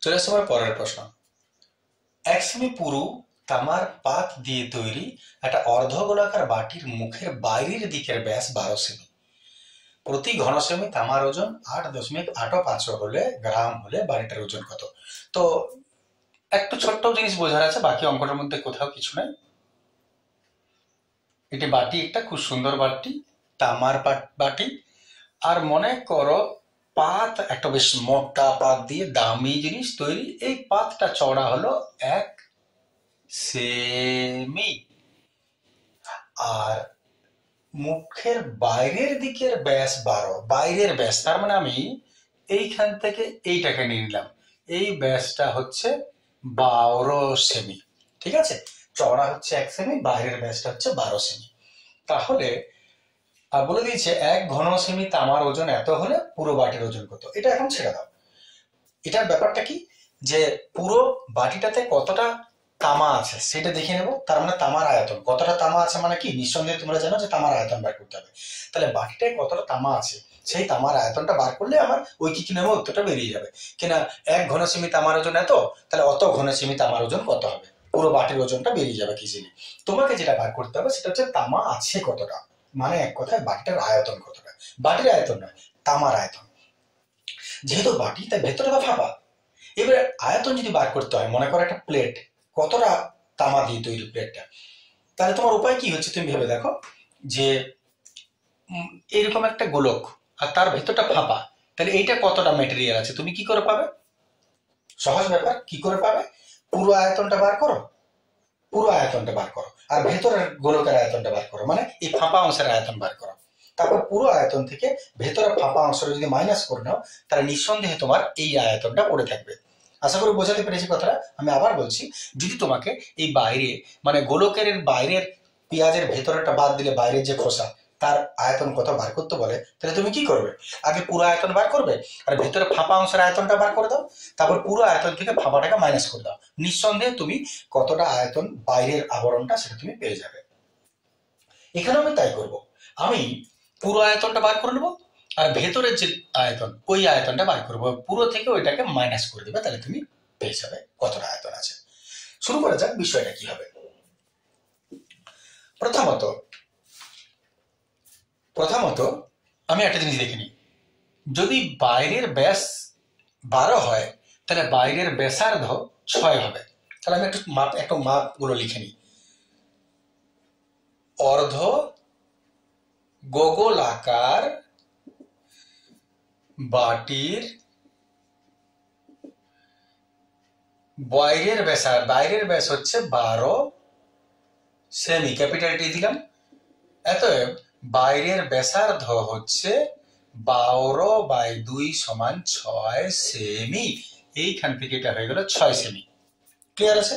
চলে আসছে আমার পরের প্রশ্ন। 1 সেমি পুরু তামার পাত দিয়ে তৈরি একটা অর্ধগোলাকার বাটির মুখের বাইরের দিকের ব্যাস 12 সেমি। প্রতি ঘন সেমি তামার ওজন 8.85 হলে গ্রাম হলে বাড়িটার ওজন কত? তো একটু ছোট্ট জিনিস বোঝার আছে, বাকি অঙ্কটার মধ্যে কোথাও কিছু নাই। এটি বাটি, একটা খুব সুন্দর বাটি, তামার বাটি। আর মনে করো পাত একটা বেশ মোটা পাত দিয়ে দামি জিনিস তৈরি। এই পাতটা চওড়া হলো 1 সেমি। আর মুখের বাইরের দিকের ব্যাস 12। বাইরের ব্যাস তার মানে আমি এইখান থেকে এইটাকে নিয়ে নিলাম, এই ব্যাসটা হচ্ছে 12 সেমি। ঠিক আছে, চওড়া হচ্ছে 1 সেমি, বাইরের ব্যাসটা হচ্ছে 12 সেমি। তাহলে আর বলে দিয়েছে 1 ঘন সেমি তামার ওজন এত হলে পুরো বাটির ওজন কত। এটা এখন ছেড়ে দাও। এটার ব্যাপারটা কি, যে পুরো বাটিটাতে কতটা তামা আছে সেটা দেখে নেব। তার মানে তামার আয়তন কতটা তামা আছে, মানে কি নিঃসন্দেহে তোমরা জানো যে তামার আয়তন বার করতে হবে। তাহলে বাটিটায় কতটা তামা আছে সেই তামার আয়তনটা বার করলে আমার ওই কি নেবো উত্তরটা বেরিয়ে যাবে। কিনা 1 ঘন সেমি তামার ওজন এত, তাহলে অত ঘন সেমি তামার ওজন কত হবে, পুরো বাটির ওজনটা বেরিয়ে যাবে কিজিলি। তোমাকে যেটা বার করতে হবে সেটা হচ্ছে তামা আছে কতটা, মানে এক কথায় বাটিটার আয়তন কতটা। বাটির আয়তন নয়, তামার আয়তন। যেহেতু বাটি তাই ভেতরে বা ফাঁপা। এবার আয়তন যদি বার করতে হয়, মনে করো একটা প্লেট, কতটা তামা দিয়ে তৈরি প্লেটটা, তাহলে তোমার উপায় কি হচ্ছে তুমি ভেবে দেখো। যে এরকম একটা গোলক আর তার ভেতরটা ফাঁপা, তাহলে এইটা কতটা মেটেরিয়াল আছে তুমি কি করে পাবে? সহজ ব্যাপার, কি করে পাবে? পুরো আয়তনটা বার করো, পুরো আয়তনটা বার করো, আর ভেতরের গোলকের আয়তনটা বার করো, মানে এই ফাঁপা অংশের আয়তন বার করো। তারপর পুরো আয়তন থেকে ভেতরের ফাঁপা অংশটা যদি মাইনাস করে নাও, তাহলে নিঃসন্দেহে তোমার এই আয়তনটা পড়ে থাকবে। আশা করি বোঝাতে পেরেছি কথাটা। আমি আবার বলছি, যদি তোমাকে এই বাইরে মানে গোলকের বাইরের পেঁয়াজের ভেতরেরটা বাদ দিলে বাইরের যে খোসা তার আয়তন কত বার করতে বলে, তাহলে তুমি কি করবে? আগে পুরো আয়তন বার করবে, আর ভেতরে ফাঁপা অংশের আয়তনটা বার করে দাও। তারপর পুরো আয়তন থেকে ফাঁপাটাকে মাইনাস করে দাও। নিঃসন্দেহে তুমি কতটা আয়তন বাইরের আবরণটা সেটা তুমি পেয়ে যাবে। এখানে আমি তাই করব, আমি পুরো আয়তনটা বার করে নেবো, আর ভেতরের যে আয়তন ওই আয়তনটা বার করবো, পুরো থেকে ওইটাকে মাইনাস করে দেবে, তাহলে তুমি পেয়ে যাবে কতটা আয়তন আছে। শুরু করা যাক, বিষয়টা কি হবে। প্রথমত প্রথমত আমি একটা জিনিস দেখে নিই। যদি বাইরের ব্যাস 12 হয়, তাহলে বাইরের ব্যাসার্ধ 6 হবে। তাহলে আমি একটু মাপগুলো লিখে নিই। অর্ধ গোলাকার বাটির বাইরের ব্যাস হচ্ছে 12 সেমি, ক্যাপিটাল টি দিলাম। অতএব বাইরের ব্যাসার্ধ হচ্ছে 12/2 = 6 সেমি। এইখান থেকে এটা হয়ে গেল 6 সেমি। ক্লিয়ার আছে?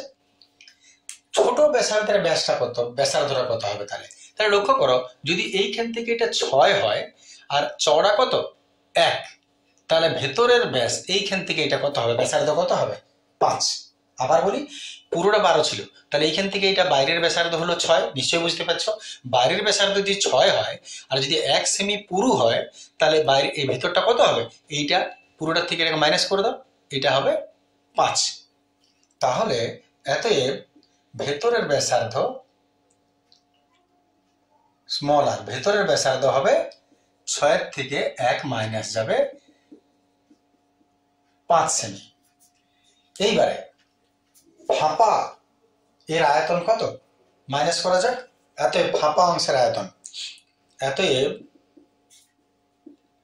ছোট ব্যাসার্ধের ব্যাসটা কত, ব্যাসার্ধটা কত হবে? তাহলে তাহলে লক্ষ্য করো, যদি এইখান থেকে এটা 6 হয় আর চওড়া কত 1, তাহলে ভেতরের ব্যাস এইখান থেকে এটা কত হবে, ব্যাসার্ধ কত হবে 5। আবার বলি, পুরোটা 12 ছিল, তাহলে এইখান থেকে এটা বাইরের ব্যাসার্ধ হলো 6। নিশ্চয়ই বুঝতে পারছো, বাইরের ব্যাসার্ধ যদি 6 হয় আর যদি 1 সেমি পুরু হয়, তাহলে বাইরে এই ভেতরটা কত হবে, এইটা পুরোটার থেকে এটাকে মাইনাস করে দাও, এটা হবে 5। তাহলে অতএব ভেতরের ব্যাসার্ধ স্মল আর, ভেতরের ব্যাসার্ধ হবে 6 থেকে 1 মাইনাস যাবে 5 সেমি। এইবারে ফাঁপা এর আয়তন কত মাইনাস করা যাক। অতএব ফাঁপা অংশের আয়তন, অতএব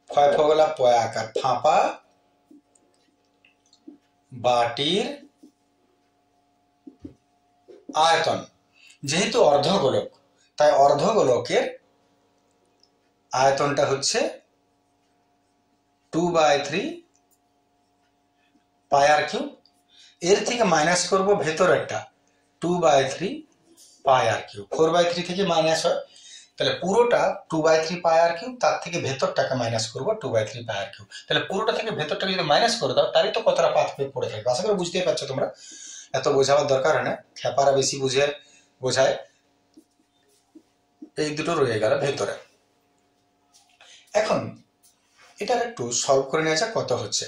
ক্ষয় ফগলা পয় আকার, ফাঁপা বাটির আয়তন। যেহেতু অর্ধগোলক, তাই অর্ধগোলকের আয়তনটা হচ্ছে 2/3 πr3। এর থেকে মাইনাস করব ভেতরেরটা 2/3 πr3। 4/3 থেকে মাইনাস হয়, তাহলে পুরোটা 2/3 πr3, তার থেকে ভেতরটাকে মাইনাস করবো 2/3 πr3। তাহলে পুরোটা থেকে ভেতরটাকে যদি মাইনাস করে দাও, তারই তো কতটা পাত পড়ে থাকবে। আশা করি বুঝতেই পারছো তোমরা, এত বোঝাবার দরকার হয় না। খ্যাপারা বেশি বোঝায়। এই দুটো রয়ে গেল ভেতরে। এখন এটার একটু সলভ করে নেওয়া যাক কত হচ্ছে।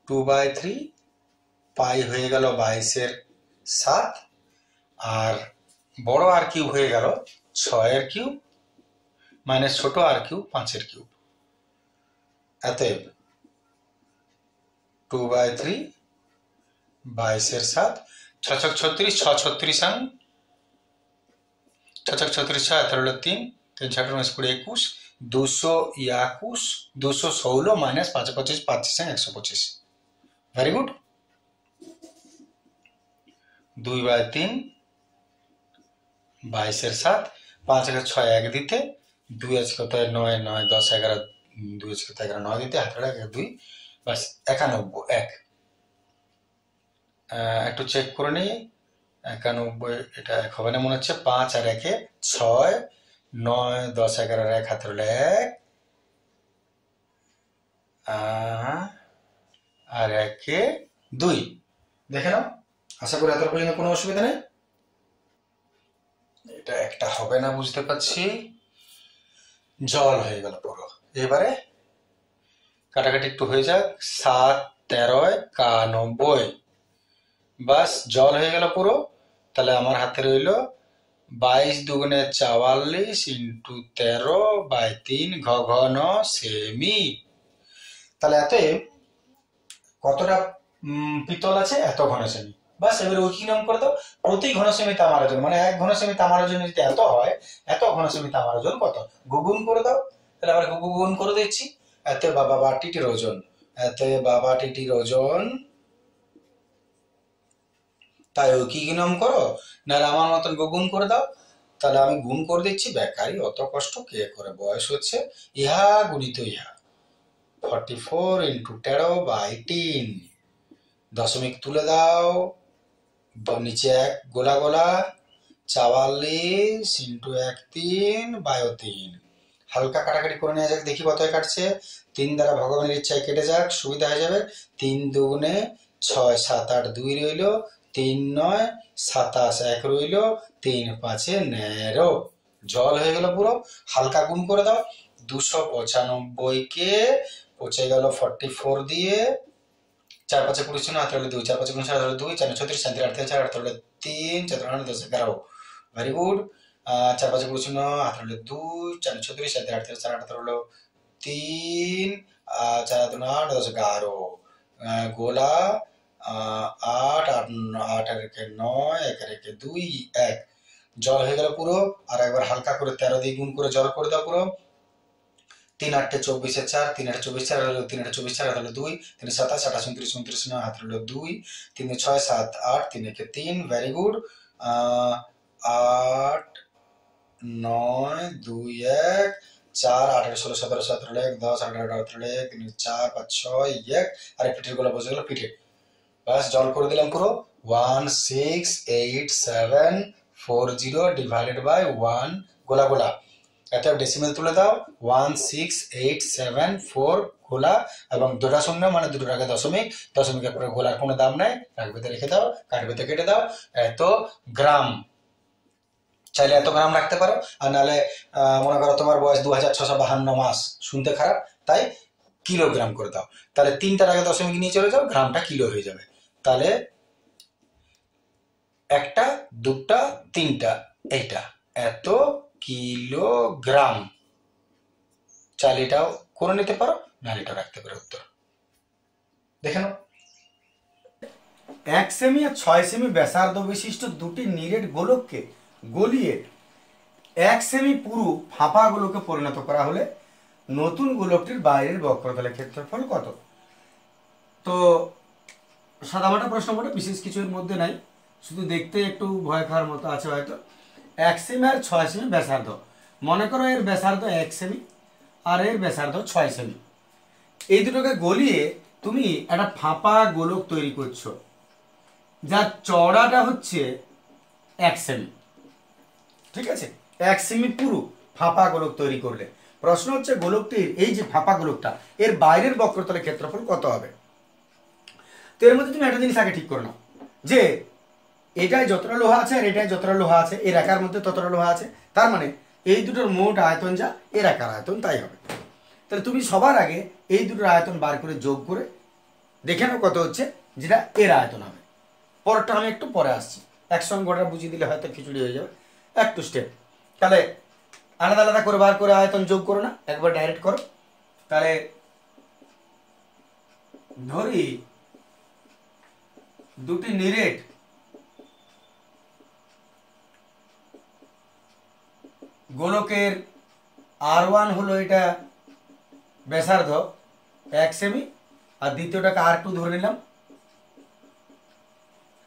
2/3 পাই হয়ে গেল 22/7 আর বড় আর কিউব হয়ে গেল 6/3 মাইনাস ছোট আর কিউব 5/3। অতএব 2/3 22/7 6 36 6 36 6 36 6 হলো 3 3 6 19 20 21 221 216 মাইনাস 5 25 5 125। Very good. 2/3 22/7 5 6 1 দিতে 2 আছে কত 9 9 10 11 2 আছে কত 11 9 দিতে হাতে 2 বাস 91 1। একটু চেক করে নিই 91 এটা 1 হবে না মনে হচ্ছে। 5 আর 1 6 9 10 11 1 হাতে 1 আর 1 2। দেখে নাও, আশা করি এত পর্যন্ত কোনো অসুবিধা নেই। এটা একটা হবে না বুঝতে পারছি। জল হয়ে গেল পুরো। এবারে কাটাকাটি একটু হয়ে যাক। 7 13 91 বাস জল হয়ে গেল পুরো। তাহলে আমার হাতে রইল 22 দুগুণে 44 ইন্টু 13/3 ঘন সেমি। তাহলে এত কতটা পিতল আছে? এত ঘন সেমি। বাস এবারে ওই কি নাম করে দাও, প্রতি ঘন সেমি তামার ওজন, মানে 1 ঘন সেমি তামার ওজন যদি এত হয়, এত ঘন সেমি তামার ওজন কত গুণ করে দাও। তাহলে আবার গুণ করে দিচ্ছি। এত বাবা টিটির ওজন, এত বাবা টিটির ওজন, তাই ওই কি নাম করো, নাহলে আমার মতন গুণ করে দাও। তাহলে আমি গুণ করে দিচ্ছি, বেকারি অত কষ্ট কে করে। বয়স হচ্ছে ইহা গুণিত ইহা 44 ইন্টু 13/3। দশমিক তুলে দাও, নিচে 1 গোলা গোলা 44 ইন্টু 1 3/3। হালকা কাটাকাটি করে নেওয়া যাক, দেখি কত কাটছে। 3 দ্বারা ভগবানের ইচ্ছায় কেটে যাক, সুবিধা হয়ে যাবে। 3 দুগুণে 6 7 8 2 রইল, 3 9 27 1 রইল, 3 5 19। জল হয়ে গেল পুরো। হালকা গুণ করে দাও। 295 কে পচে গেল 44 দিয়ে, 4 5 20 ছিল, হাতে হলো 2, 4 5 20 হাতে হলো 2, 4 36 37 8 4 হাতে হলো 3, 4 9 10 11। Very good. 4 5 20 ছিল, হাতে হলো 2, 4 36 37 8 4 হাতে হলো 3, 4 2 8 10 11। গোলা 8 8 8 আর 1 9 1 আর 1 2 1। জল হয়ে গেল পুরো। আর একবার হালকা করে 13 দিয়ে গুণ করে জল করে দাও পুরো। 3 8 24 4, 3 8 24 4 হলো 3 8 24 4 হলো 2, 3 27 28 29 29 9 হাত হলো 2, 3 6 7 8 3 1 3। Very good. 8 9 2 1 4 8 16 17 17 1 10 11 18 1 3 4 5 6 1। আর পিঠের গোলা বসে গেল পিঠে। বাস জল করে দিলাম পুরো। 168740 ডিভাইডেড বাই 1 গোলা গোলা। এত ডেসিমেল তুলে দাও। 16874 গোলা এবং দুটা শূন্য মানে দুটোর আগে দশমিক, দশমিকের পরে গোলার কোনো দাম নাই, রাখবেতে রেখে দাও, কাটবেতে কেটে দাও। এত গ্রাম, চাইলে এত গ্রাম রাখতে পারো। আর নাহলে মনে করো তোমার বয়স 2652 মাস, শুনতে খারাপ, তাই কিলোগ্রাম করে দাও। তাহলে 3টার আগে দশমিক নিয়ে চলে যাও, গ্রামটা কিলো হয়ে যাবে। তাহলে 1টা 2টা 3টা এইটা এত কিলোগ্রাম। চাইলে এটাও করে নিতে পারো, নাহলে এটাও রাখতে পারো উত্তর। দেখে নাও। 1 সেমি আর 6 সেমি ব্যাসার্ধ বিশিষ্ট দুটি নিরেট গোলককে গলিয়ে 1 সেমি পুরু ফাঁপা গোলকে পরিণত করা হলে নতুন গোলকটির বাইরের বক্রতলের ক্ষেত্রফল কত? তো সাদামাটা প্রশ্ন বটে, বিশেষ কিছু এর মধ্যে নাই, শুধু দেখতে একটু ভয় খাওয়ার মতো আছে হয়তো। 1 সেমি আর 6 সেমি ব্যাসার্ধ, মনে করো এর ব্যাসার্ধ 1 সেমি আর এর ব্যাসার্ধ 6 সেমি। এই দুটোকে গলিয়ে তুমি একটা ফাঁপা গোলক তৈরি করছো, যার চওড়াটা হচ্ছে 1 সেমি। ঠিক আছে, 1 সেমি পুরো ফাঁপা গোলক তৈরি করলে প্রশ্ন হচ্ছে গোলকটির এই যে ফাঁপা গোলকটা এর বাইরের বক্রতলের ক্ষেত্রফল কত হবে। তো এর মধ্যে তুমি একটা জিনিস আগে ঠিক করে নাও, যে এটাই যতটা লোহা আছে আর এটাই যতটা লোহা আছে, এর একার মধ্যে ততটা লোহা আছে, তার মানে এই দুটোর মোট আয়তন যা, এর একার আয়তন তাই হবে। তাহলে তুমি সবার আগে এই দুটোর আয়তন বার করে যোগ করে দেখে নাও কত হচ্ছে, যেটা এর আয়তন হবে। পরেরটা আমি একটু পরে আসছি, একসঙ্গে গোটা বুঝিয়ে দিলে হয়তো খিচুড়ি হয়ে যাবে। একটু স্টেপ, তাহলে আলাদা আলাদা করে বার করে আয়তন যোগ করো না, একবার ডাইরেক্ট করো। তাহলে ধরি দুটি নিরেট গোলকের R1 হলো এটা ব্যাসার্ধ 1 সেমি, আর দ্বিতীয়টাকে R2 ধরে নিলাম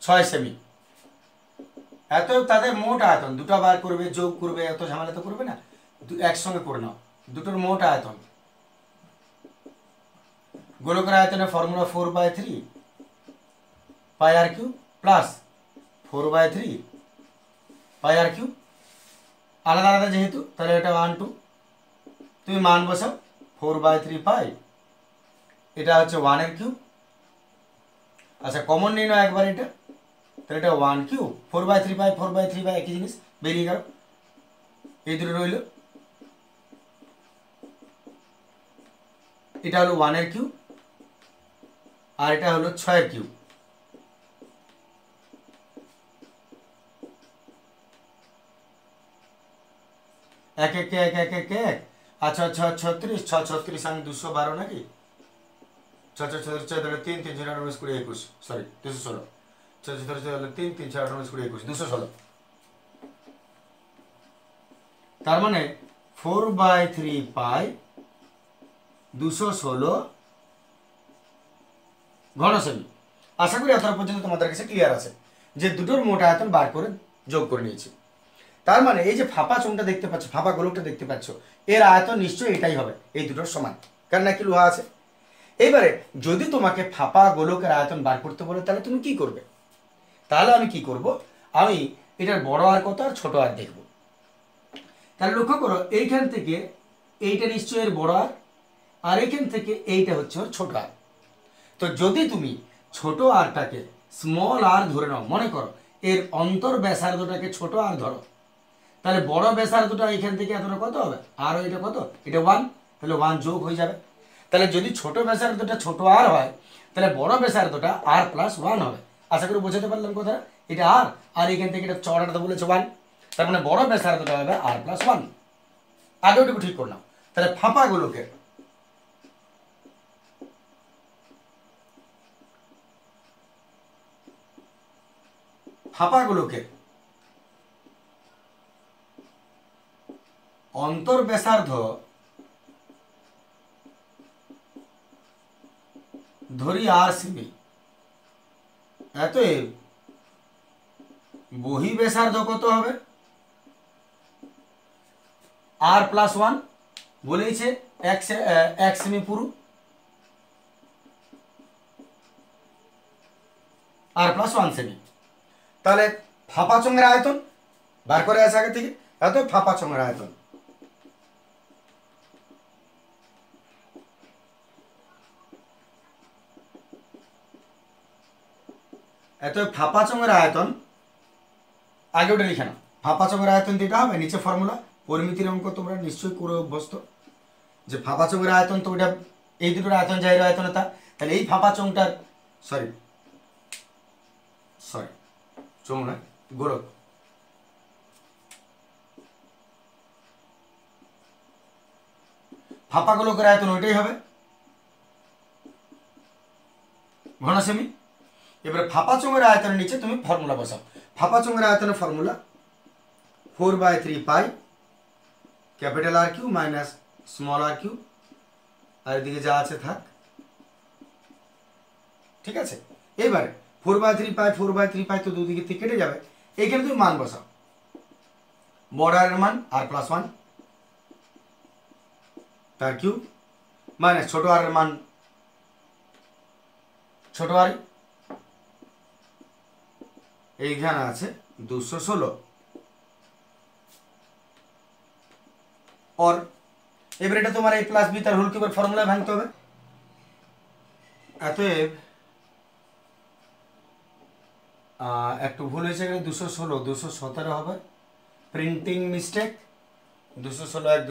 6 সেমি। এত তাদের মোট আয়তন, দুটো বার করবে যোগ করবে, এত ঝামেলা তো করবে না, একসঙ্গে করে নাও। দুটোর মোট আয়তন, গোলকের আয়তনের ফর্মুলা 4/3 পাই আর কিউ প্লাস 4/3 পাই আর কিউ, আলাদা আলাদা যেহেতু, তাহলে এটা 1 2, তুমি মান বসাও। 4/3 পাই, এটা হচ্ছে 1 এর কিউব। আচ্ছা কমন নিয়ে নাও একবার এটা, তাহলে এটা 1 কিউব। 4/3 পাই 4/3 পাই একই জিনিস, বেরিয়ে গেল। এই দুটো রইল, এটা হলো 1 এর কিউব আর এটা হলো 6 এর কিউব। এক এক এক এক এক এক, আচ্ছা 6 36, 6 36 সঙ্গে 212 নাকি, 6 6 36 তাহলে 3 3 4 19 20 21, সরি 216, 6 6 তাহলে 3 3 4 19 20 21 216। তার মানে 4/3 পাই 216 ঘন সেমি। আশা করি এতটা পর্যন্ত তোমাদের কাছে ক্লিয়ার আছে যে দুটোর মোট আয়তন বার করে যোগ করে নিয়েছি। তার মানে এই যে ফাঁপা চোঙটা দেখতে পাচ্ছ, ফাঁপা গোলকটা দেখতে পাচ্ছ, এর আয়তন নিশ্চয়ই এটাই হবে, এই দুটোর সমান, কারণ নাকি লোহা আছে। এইবারে যদি তোমাকে ফাঁপা গোলকের আয়তন বার করতে বলে তাহলে তুমি কি করবে? তাহলে আমি কি করব, আমি এটার বড় আর কত আর ছোট আর দেখব। তাহলে লক্ষ্য করো, এইখান থেকে এইটা নিশ্চয়ই এর বড় আর এইখান থেকে এইটা হচ্ছে ওর ছোট আর। তো যদি তুমি ছোট আরটাকে স্মল আর ধরে নাও, মনে করো এর অন্তর ব্যাসার্ধটাকে ছোট আর ধরো, তাহলে বড় ব্যাসার্ধটা এখান থেকে এতটা কত হবে, আর এটা কত, এটা 1, তাহলে 1 যোগ হয়ে যাবে। তাহলে যদি ছোট ব্যাসার্ধটা ছোট আর হয়, তাহলে বড় ব্যাসার্ধটা আর প্লাস 1 হবে। আশা করি বোঝাতে পারলাম কথা, এটা আর এখান থেকে এটা চড়াটা বলেছে 1, তার মানে বড় ব্যাসার্ধটা হবে আর প্লাস 1। আগে ওটুকু ঠিক করলাম। তাহলে ফাঁপা গোলকের অন্তর ব্যাসার্ধ ধরি আর সেমি, অতএব বহি ব্যাসার্ধ কত হবে, আর প্লাস 1 বলেছে 1 সেমি পুরু, আর প্লাস 1 সেমি। তাহলে ফাঁপা চোঙের আয়তন বার করে আছে আগে থেকে, অতএব ফাঁপা চোঙের আয়তন ফাঁপা চোঙের আয়তন, আগে ওটা লিখে নাও। ফাঁপা চোঙের আয়তন যেটা হবে, নিচে ফর্মুলা পরিমিতির অঙ্ক তোমরা নিশ্চয়ই করে অভ্যস্ত, যে ফাঁপা চোঙের আয়তন তো ওটা এই দুটোর আয়তন জায়গার আয়তন তা, তাহলে এই ফাঁপা চোঙটার সরি চোঙ নয় গোলক, ফাঁপা গোলকের আয়তন ওইটাই হবে ঘন সেমি। এবারে ফাঁপা চোঙের আয়তনের নিচে তুমি ফর্মুলা বসাও। ফাঁপা চোঙের আয়তনের formula 4/3 pi capital R cube minus small R cube, আর এদিকে যা আছে থাক, ঠিক আছে। এবারে 4/3 পাই 4/3 পাই তো দুদিকে থেকে কেটে যাবে, এইখানে তুমি মান বসাও, বড় আর মান আর প্লাস 1 তার কিউব মাইনাস ছোট আর মান ছোট আর, এইখানে আছে 216 और এবার এটা তোমার a প্লাস বি তার হোল কিউবের ফর্মুলায় ভাঙতে হবে। অতএব একটু ভুল হয়েছে, এখানে 216 217 হবে, প্রিন্টিং মিস্টেক, 216 এক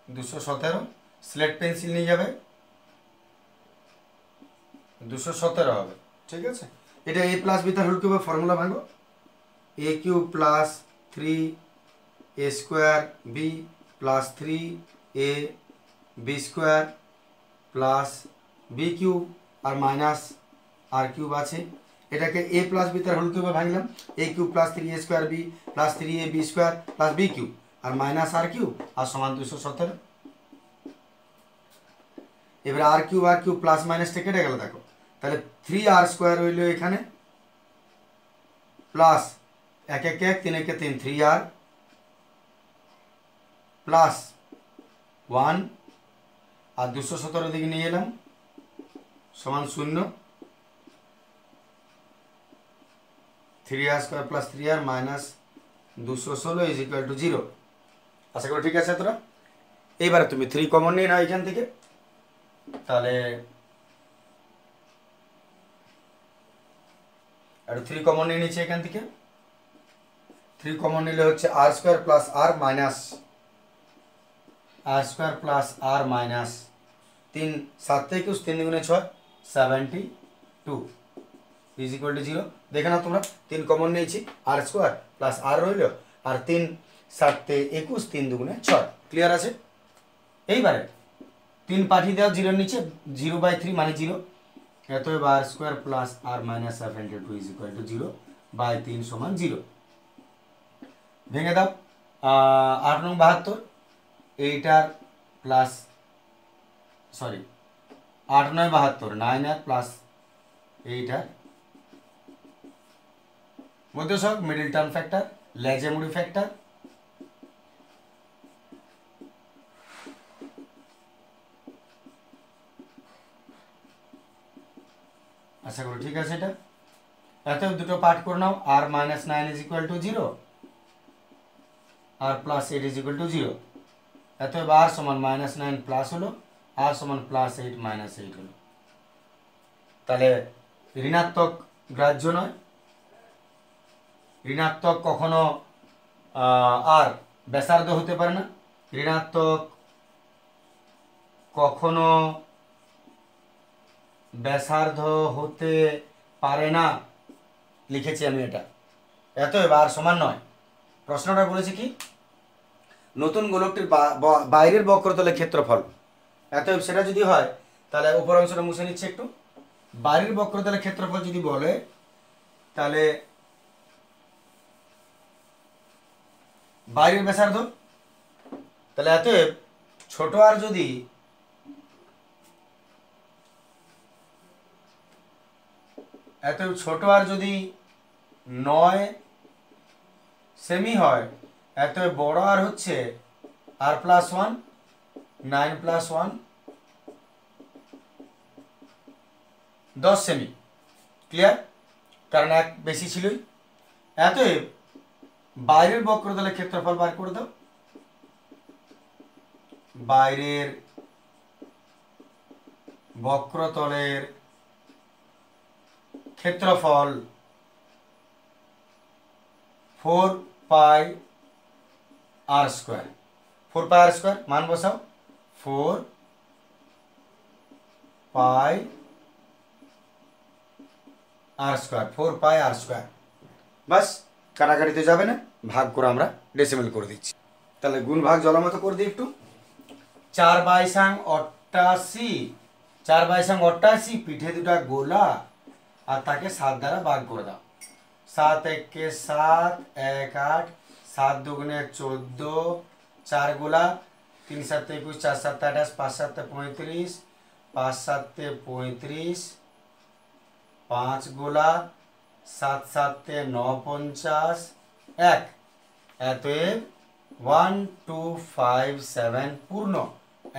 217 স্লেট পেন্সিল নিয়ে যাবে, 217 হবে, ঠিক আছে। এটা a প্লাস বি তার হোল কিউবের ফর্মুলা ভাঙো, a কিউব plus 3 a square B plus 3 a B square plus B cube আর মাইনাস আর কিউব আছে, এটাকে a প্লাস বি তার হোল কিউবে ভাঙলাম, a কিউব plus 3a square B plus 3a B square plus B cube আর minus R cube আর সমান 217। এবার আর কিউব প্লাস মাইনাসটা কেটে গেল দেখো, তাহলে 3r স্কোয়ার হইল এখানে প্লাস 1 1 1 3 1 3 3r প্লাস 1 আর 217 দিকে নিয়ে এলাম সমান 0, 3r square plus 3r minus 216 is equal to 0। আশা করি ঠিক আছে তোরা। এইবারে তুমি 3 কমন নিয়ে নাও এখান থেকে, তাহলে আর 3 কমন নিয়ে নিচ্ছে এখান থেকে, 3 কমন নিলে হচ্ছে আর স্কোয়ার প্লাস আর মাইনাস আর স্কোয়ার প্লাস আর মাইনাস 3 7 থেকে 3 দুগুণে 6 72 ইজ ইকুয়াল টু 0। দেখে নাও তোমরা 3 কমন নিয়েছি, আর স্কোয়ার প্লাস আর রইল আর 3 7 তে 21 3 দুগুণে 6, ক্লিয়ার আছে। এইবারে 3 পাঠিয়ে দাও 0 নিচে, 0/3 মানে 0, অতএব R square plus R minus 72 is equal to 0/3 সমান 0। ভেঙে দাও 8 নং 72, এইটার প্লাস সরি 8 9 72 9 প্লাস এইটার মধ্যে সব মিডল টার্ম ফ্যাক্টর লেজেমুড়ি ফ্যাক্টর, আশা করি ঠিক আছে। এটা এত দুটো পার্ট করে নাও, R minus 9 is equal to 0 R plus 8 is equal to 0, এতএব আর সমান মাইনাস 9 প্লাস হলো আর সমান প্লাস 8 মাইনাস 8 হলো। তাহলে ঋণাত্মক গ্রাহ্য নয়, ঋণাত্মক কখনো আর ব্যাসার্ধ হতে পারে না, ঋণাত্মক কখনো ব্যাসার্ধ হতে পারে না, লিখেছি আমি এটা। এতএব আর সমান নয়। প্রশ্নটা বলেছে কি, নতুন গোলকটির বাইরের বক্রতলের ক্ষেত্রফল, এতএব সেটা যদি হয় তাহলে উপর অংশটা মুছে নিচ্ছে একটু, বাইরের বক্রতলের ক্ষেত্রফল যদি বলে তাহলে বাইরের ব্যাসার্ধ, তাহলে এতএব ছোট আর যদি ছোট আর যদি 9 সেমি হয়, এতএব বড় আর হচ্ছে আর প্লাস 1 9 প্লাস 1 10 সেমি, ক্লিয়ার, কারণ এক বেশি ছিলই। এতএব বাইরের বক্রতলের ক্ষেত্রফল বার করে দাও, বাইরের বক্রতলের ক্ষেত্রফল 4 পাই আর স্কোয়ার, 4 পাই আর স্কোয়ার মান বসাও, 4 পাই আর স্কোয়ার, 4 পাই আর স্কোয়ার। বাস, কাটাকাটিতে যাবে না, ভাগ করে আমরা ডেসিমেল করে দিচ্ছি। তাহলে গুণ ভাগ জলামতো করে দিই একটু। 4/88, 4/88 পিঠে দুটা গোলা আর তাকে 7 দ্বারা ভাগ করে দাও। 7 একে 7 1 8 7 দুগুণে 14 4 গোলা 3 7 21 4 7 28 5 7 35 5 7 35 5 গোলা 7 7 9 50 1, এতএব 1 2 5 7 পূর্ণ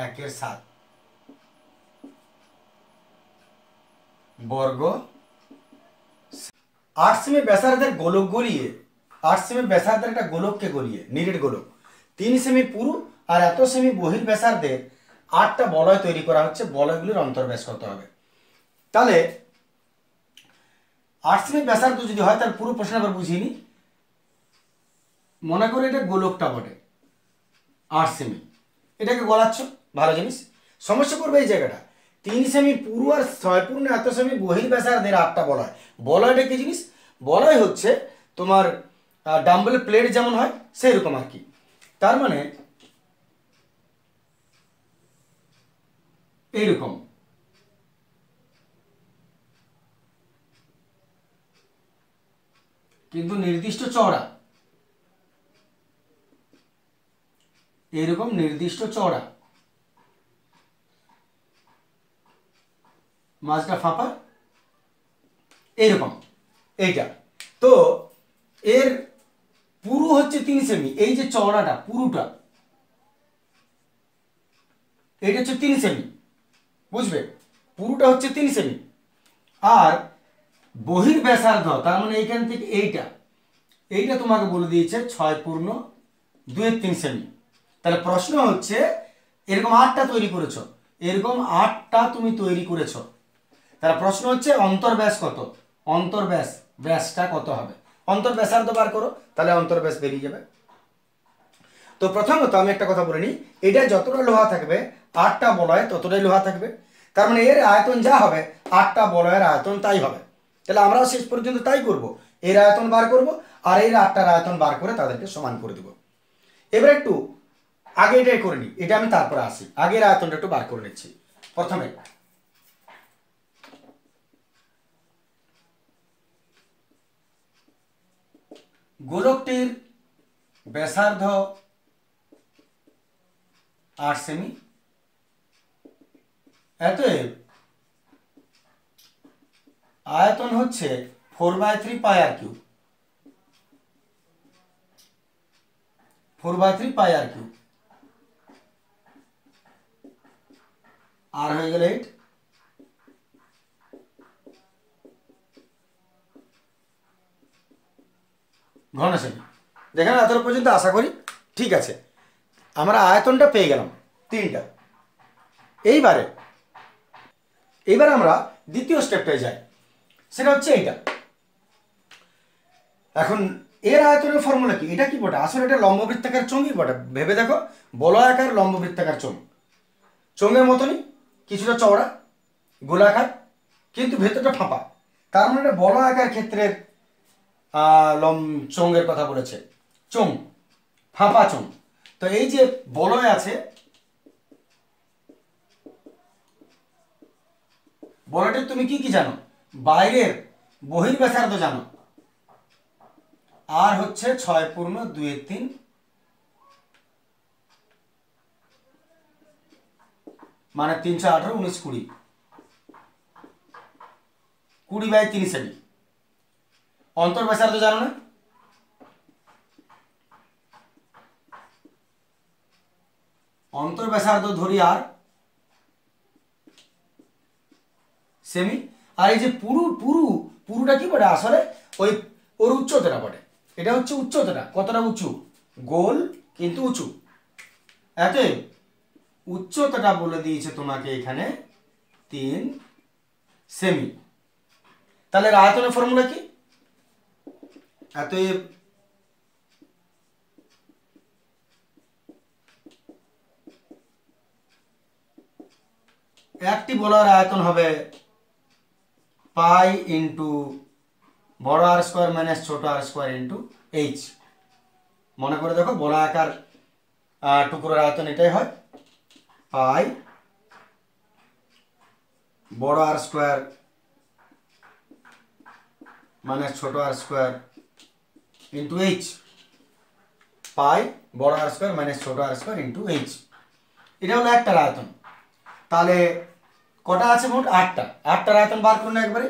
1 7 বর্গ। 8 সেমি ব্যাসার্ধের গোলক গলিয়ে, 8 সেমি ব্যাসার্ধের একটা গোলককে গলিয়ে, নিরেট গোলক 3 সেমি পুরু আর এত সেমি বহির ব্যাসার্ধের 8টা বলয় তৈরি করা হচ্ছে, বলয়গুলির অন্তর্ব্যাস কত হবে। তাহলে 8 সেমি ব্যাসার্ধ যদি হয় তার পুরো প্রশ্ন আবার বুঝিয়ে নি। মনে করে এটা গোলকটা বটে 8 সেমি, এটাকে গলাচ্ছ, ভালো জিনিস। সমস্যা করবে এই জায়গাটা 3 সেমি পুরু আর 6 পূর্ণ এত সেমি বহির্ব্যাসার্ধের 8টা বলয়। বলয়টা কি জিনিস? বলয় হচ্ছে তোমার ডাম্বেল প্লেট যেমন হয় সেই রকম আর কি। তার মানে এইরকম কিন্তু নির্দিষ্ট চওড়া, এরকম নির্দিষ্ট চওড়া, মাঝটা ফাঁপা এইরকম এইটা। তো এর পুরু হচ্ছে 3 সেমি, এই যে চওড়াটা পুরুটা এটা হচ্ছে 3 সেমি, বুঝবে? পুরুটা হচ্ছে 3 সেমি। আর বহির্ব্যাসার্ধ তার মানে এইখান থেকে এইটা এইটা তোমাকে বলে দিয়েছে 6.2 সেমি। তাহলে প্রশ্ন হচ্ছে এরকম 8টা তৈরি করেছো, এরকম 8টা তুমি তৈরি করেছো, তাহলে প্রশ্ন হচ্ছে অন্তর্ব্যাস কত, অন্তর্ব্যাস ব্যাসটা কত হবে? অন্তর্ব্যাসার্ধ বার করো, তাহলে অন্তর্ব্যাস বেরিয়ে যাবে। তো প্রথমত আমি একটা কথা বলে নিই, এটা যতটা লোহা থাকবে 8টা বলয় ততটাই লোহা থাকবে, তার মানে এর আয়তন যা হবে 8টা বলয়ের আয়তন তাই হবে। তাহলে আমরাও শেষ পর্যন্ত তাই করব, এর আয়তন বার করব আর এর 8টার আয়তন বার করে তাদেরকে সমান করে দেব। এবার একটু আগে এটাই করে নিই, এটা আমি তারপরে আসি, আগের আয়তনটা একটু বার করে নিচ্ছি। প্রথমে গোলকটির ব্যাসার্ধ 8 সেমি, অতএব আয়তন হচ্ছে 4/3 পাই আর কিউব, 4/3 পাই আর কিউব, আর হয়ে গেল 8। ঘন সেমি। দেখেন এত পর্যন্ত আশা করি ঠিক আছে, আমরা আয়তনটা পেয়ে গেলাম 3টা। এইবার আমরা দ্বিতীয় স্টেপটায় যাই, সেটা হচ্ছে এইটা। এখন এর আয়তনের ফর্মুলা কি? এটা কি বটে? আসলে এটা লম্ববৃত্তাকার চোঙই বটে। ভেবে দেখো, বলয়াকার লম্ববৃত্তাকার চোঙ, চোঙের মতনই কিছুটা চওড়া গোলাকার কিন্তু ভেতরটা ফাঁপা, তার মানে এটা বলয়াকার ক্ষেত্রের চোঙের কথা বলেছে, চোঙ ফাঁপা চোঙ। তো এই যে বলয় আছে, বলয়টি তুমি কি কি জানো? বাইরের বহির্ব্যাসার্ধ জানো, আর হচ্ছে 6.2 মানে 318 19 20 20/3 সেমি। অন্তর্ব্যাসার্ধ জানো না? অন্তর্ব্যাসার্ধ ধরি আর সেমি। আর এই যে পুরুটা কি বটে? আসলে ওই ওর উচ্চতাটা বটে, এটা হচ্ছে উচ্চতাটা, কতটা উঁচু, গোল কিন্তু উঁচু, এত উচ্চতাটা বলে দিয়েছে তোমাকে এখানে 3 সেমি। তাহলে আয়তনের ফর্মুলা কি? অতএব একটি বলয়ের আয়তন হবে পাই ইন্টু বড় আর স্কোয়ার মাইনাস ছোট আর স্কোয়ার ইন্টু এইচ। মনে করে দেখো, বলয়াকার টুকরোর আয়তন এটাই হয়, পাই বড় আর স্কোয়ার মাইনাস ছোট আর স্কোয়ার ইন্টু এইচ, পাই বড় আর স্কোয়ার মাইনাস ছোট আর স্কোয়ার ইন্টু এইচ। এটা হলো একটার আয়তন। তাহলে কটা আছে মোট? 8টা। 8টার আয়তন বার করুন একবারে।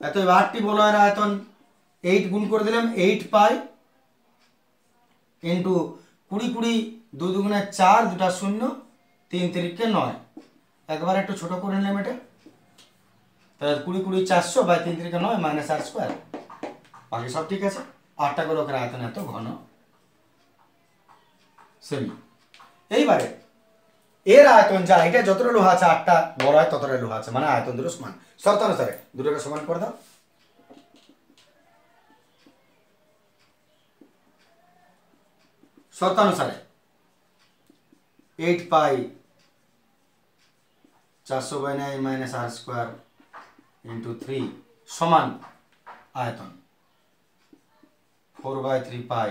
এত 8টি বলয়ের আয়তন 8 গুণ করে দিলাম, 8 পাই ইন্টু 20 20 2 2 4 2টা 0 3 3 9। একবার একটু ছোট করে নিলাম এটা, তাহলে 20 20 400 বাই 3 3 9 মাইনাস আর স্কোয়ার। বাকি সব ঠিক আছে। 8টা গোলকের আয়তন এত ঘন সেমি। এইবারে এর আয়তন যা, এটা যতটা লোহা আছে 8টা বলয় ততটা লোহা আছে, মানে আয়তন দুটো সমান। শর্তানুসারে দুটোকে সমান করে দাও। শর্তানুসারে 8 পাই 400/9 মাইনাস আর স্কোয়ার ইন্টু 3 সমান আয়তন 4/3 পাই।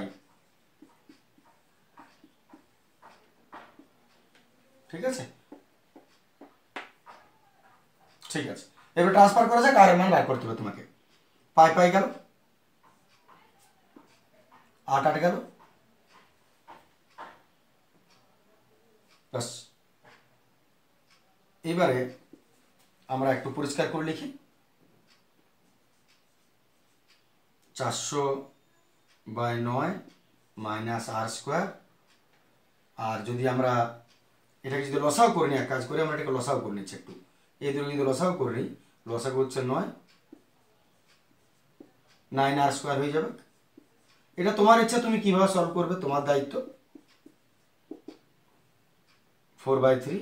ঠিক আছে, ঠিক আছে। এবার ট্রান্সফার করা যাক, আর এর মান বার করতে হবে তোমাকে। পাই পাই গেল, 8 8 গেল, বাস। এবারে আমরা একটু পরিষ্কার করে লিখি, 400/9 মাইনাস আর স্কোয়ার। আর যদি আমরা এটাকে যদি লসাও করে নিই, এক কাজ করে আমরা এটাকে লসাও করে নিচ্ছি একটু, এই দুটো যদি লসাও করে নিই, লসাগু হচ্ছে 9, 9 আর স্কোয়ার হয়ে যাবে। এটা তোমার ইচ্ছা, তুমি কিভাবে সলভ করবে, তোমার দায়িত্ব। 4/3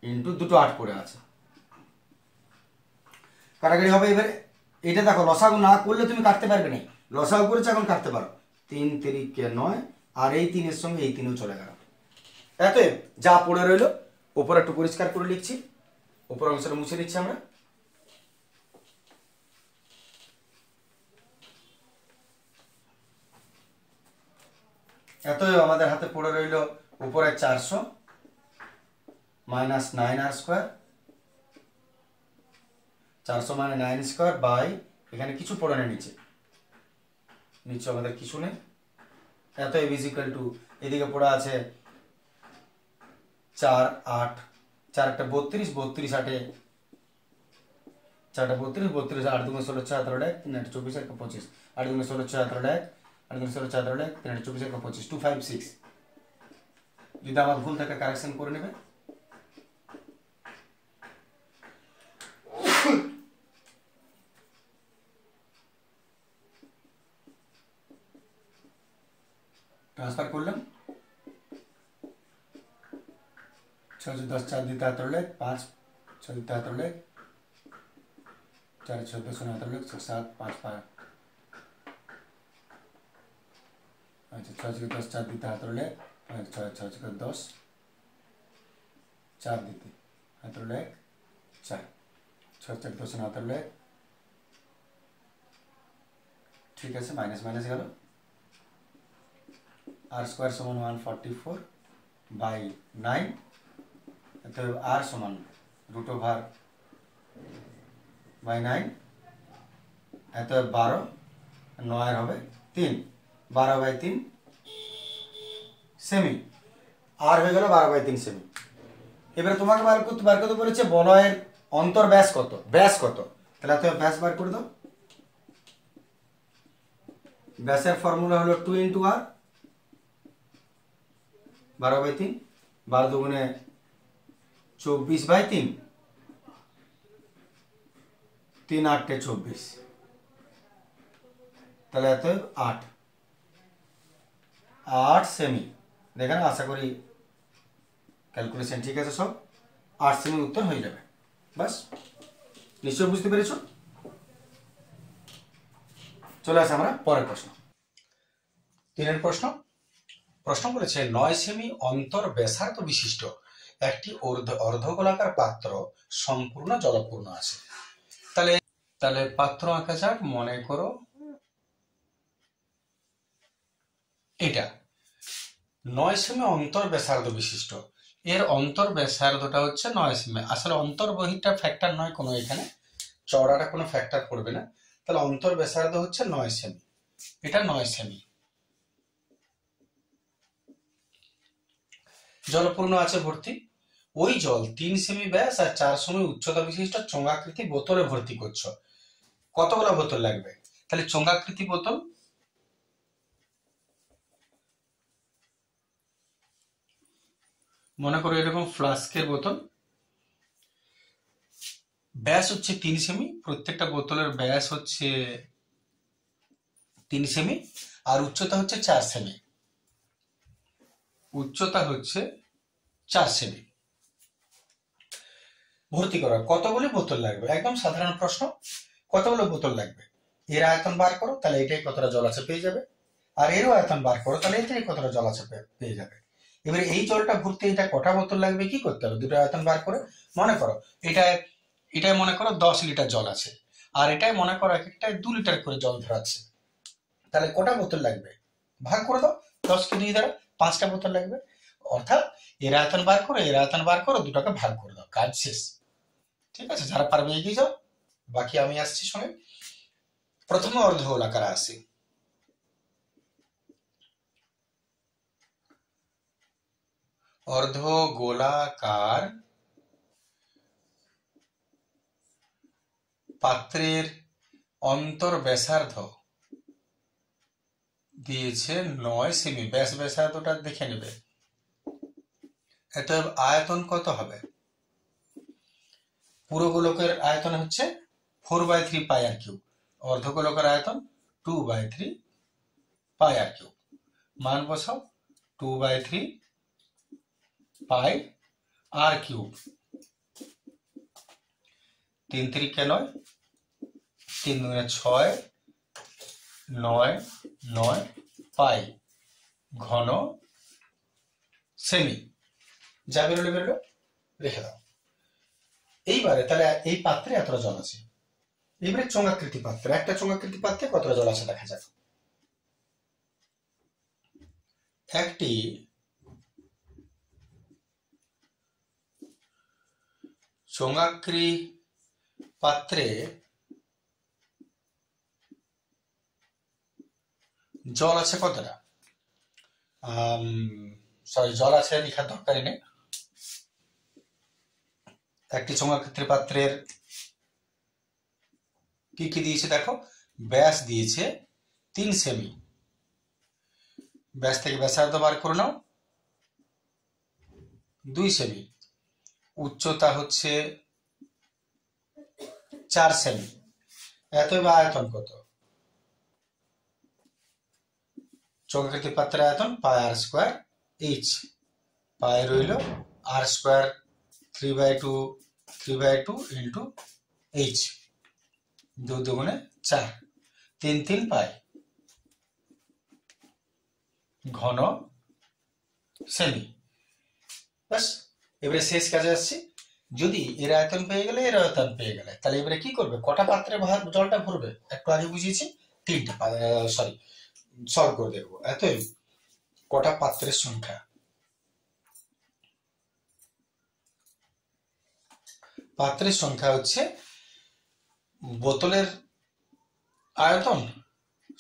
ইন্টু দুটো 8 পড়ে আছে, কাটাকাটি হবে। এবারে এটা দেখো, লসাগু না করলে তুমি কাটতে পারবে না, লসাগু করেছে এখন কাটতে পারো। 3 3 9, আর এই 3 এর সঙ্গে এই 3ও চলে গেল। এত যা পড়ে রইল উপরে একটু পরিষ্কার করে লিখছি, উপর অংশটা মুছে দিচ্ছি আমরা। এত আমাদের হাতে পড়ে রইল উপরে 400 মাইনাস 9 আর স্কোয়ার, 400 মানে 9 স্কোয়ার বাই, এখানে কিছু পড়ে নেই নিচে, নিচে আমাদের কিছু নেই। এত এ ইজ ইকুয়াল টু, এদিকে পড়ে আছে 4 8, 4 একটা 32, 32 8 4টা 32, 32 8 2 16 6 17 1 3 8 24 1 25, 8 2 16 6 17 1 8 2 16 6 17 1 3 8 24 1 25, 256। যদি আমার ভুল থাকে কারেকশন করে নেবে। ট্রান্সফার করলাম, 6 10 4 দিতে 17 5 6 দিতে 17 4 14 17 7 5 5, আচ্ছা 6 10 4 দিতে 17 5 6 6 10 4 দিতে 17 4 6 4 10 17, ঠিক আছে। মাইনাস মাইনাস গেল, আর স্কোয়ার সমান 144/9, অতএব আর সমান √9, অতএব 12, 9 হবে 3, 12/3 সেমি, আর হয়ে গেল 12/3 সেমি। এবারে তোমাকে বার করতে বলেছে বলয়ের অন্তর ব্যাস কত, ব্যাস কত, তাহলে তো ব্যাস বার করে দাও। ব্যাসের ফর্মুলা হলো 2 × r, 12/3, 12 দুগুণে 24/3, 3 8 24, তাহলে এত 8 8 সেমি। দেখেন, আশা করি ক্যালকুলেশন ঠিক আছে সব, 8 সেমি উত্তর হয়ে যাবে। বাস, নিশ্চয় বুঝতে পেরেছ। চলে আসে আমরা পরের প্রশ্ন। 3 প্রশ্ন। প্রশ্ন বলেছে 9 সেমি অন্তর ব্যাসার্ধ বিশিষ্ট একটি অর্ধগোলাকার পাত্র সম্পূর্ণ জলপূর্ণ আছে। তাহলে পাত্র আঁকা যাক। মনে করো এটা 9 সেমি অন্তর ব্যাসার্ধ বিশিষ্ট, এর অন্তর ব্যাসার্ধটা হচ্ছে 9 সেমি। আসলে অন্তর বহিটা ফ্যাক্টর নয় কোনো, এখানে চওড়াটা কোনো ফ্যাক্টর পড়বে না। তাহলে অন্তর ব্যাসার্ধ হচ্ছে 9 সেমি, এটা 9 সেমি। জলপূর্ণ আছে ভর্তি। ওই জল 3 সেমি ব্যাস আর 4 সেমি উচ্চতা বিশিষ্ট চোঙাকৃতি বোতলে ভর্তি করছো। কতগুলো বোতল লাগবে? তাহলে চোঙাকৃতি বোতল, মনে করো এরকম ফ্লাস্কের বোতল, ব্যাস হচ্ছে 3 সেমি, প্রত্যেকটা বোতলের ব্যাস হচ্ছে 3 সেমি আর উচ্চতা হচ্ছে 4 সেমি, উচ্চতা হচ্ছে 4 সেমি। ভর্তি করার কতগুলি বোতল লাগবে? একদম সাধারণ প্রশ্ন, কতগুলো বোতল লাগবে? এর আয়তন বার করো, তাহলে এটাই কতটা জল আছে পেয়ে যাবে। আর এরও আয়তন বার করো, তাহলে এটাই কতটা জল আছে পেয়ে যাবে। এবারে এই জলটা ভরতে এটা কটা বোতল লাগবে, কি করতে হবে, দুটো আয়তন বার করে মনে করো এটাই মনে করো 10 লিটার জল আছে, আর এটাই মনে করো এক একটায় 2 লিটার করে জল ধরাচ্ছে, তাহলে কটা বোতল লাগবে, ভাগ করে দাও, 10কে 2 দ্বারা 5টা বোতল লাগবে। অর্থাৎ এর আয়তন বার করো, এর আয়তন বার করো, দুটাকে ভাগ করে দাও, কাজ শেষ। ঠিক আছে, যারা পারবে এগিয়ে যাও, বাকি আমি আসছি শোনে। প্রথমে অর্ধগোলাকার আসি। অর্ধগোলাকার পাত্রের অন্তর ব্যাসার্ধ দিয়েছে 9 সেমি। ব্যাসার্ধটা দেখে নেবে। অতএব আয়তন কত হবে, পুরো গোলকের আয়তন হচ্ছে 4/3 পাই আর কিউব, অর্ধগোলকের আয়তন 2/3 পাই আর কিউব। মান বসাও, 2/3 পাই আর কিউব, 3 3 9, 3 2 6, 9 9 পাই ঘন সেমি। যা বেরোলে বেরোলো, রেখে দাও। এইবারে তাহলে এই পাত্রে এতটা জল আছে। এবারে চোঙাকৃতি পাত্রে, একটা চোঙাকৃতি পাত্রে কতটা জল আছে দেখা যাক। একটি চোঙাকৃতি পাত্রে জল আছে কতটা, সরি জল আছে লেখার দরকারই নেই। একটি চোঙাকৃতি পাত্রের কি কি দিয়েছে দেখো, ব্যাস দিয়েছে 3 সেমি, ব্যাস থেকে ব্যাসার্ধ বার করে নাও 2 সেমি, উচ্চতা হচ্ছে 4 সেমি। এতএব আয়তন কত, চোঙাকৃতি পাত্রের আয়তন পাই আর স্কোয়ার এইচ, পাই রইল আর স্কোয়ার 3/2 ইন্টু এইচ, 2 2 4, 3 3 পাই ঘন সেমি। বাস, এবারে শেষ কাজে আসছি। যদি এর আয়তন পেয়ে গেলে, এর আয়তন পেয়ে গেলে, তাহলে এবারে কি করবে, কটা পাত্রে জলটা ভরবে, একটু আগে বুঝিয়েছি, 3টে, সরি সলভ করে দেখবো। এতই কটা পাত্রের সংখ্যা, পাত্রের সংখ্যা হচ্ছে বোতলের আয়তন,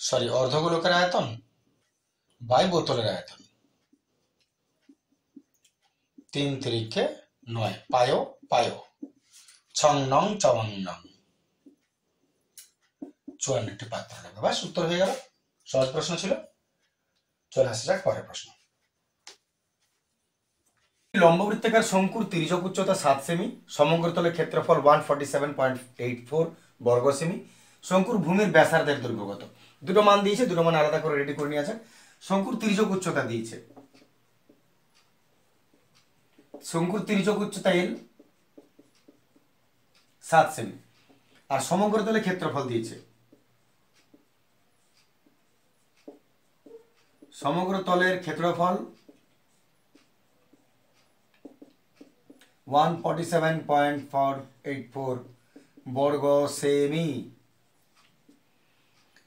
সরি অর্ধগোলকের আয়তন বাই বোতলের আয়তন, 3 3 9 পায়ো পায়ো, ছং নং চওয়াং নং, 54টি পাত্র লাগবে। বাস, উত্তর হয়ে গেল। সহজ প্রশ্ন ছিল। চলে আসা যাক পরের প্রশ্ন। লম্ববৃত্তাকার শঙ্কুর তির্যক উচ্চতা 7 সেমি, সমগ্র তলের ক্ষেত্রফল 147.84 বর্গ সেমি, শঙ্কুর ভূমির ব্যাসার্ধের দৈর্ঘ্য কত। দুটো মান দিয়েছে, দুটো মান আলাদা করে রেডি করে নিয়ে আছে। শঙ্কুর তির্যক উচ্চতা দিয়েছে, শঙ্কুর তির্যক উচ্চতা এল 7 সেমি, আর সমগ্র তলের ক্ষেত্রফল দিয়েছে, সমগ্র তলের ক্ষেত্রফল 147.484 বর্গ সেমি।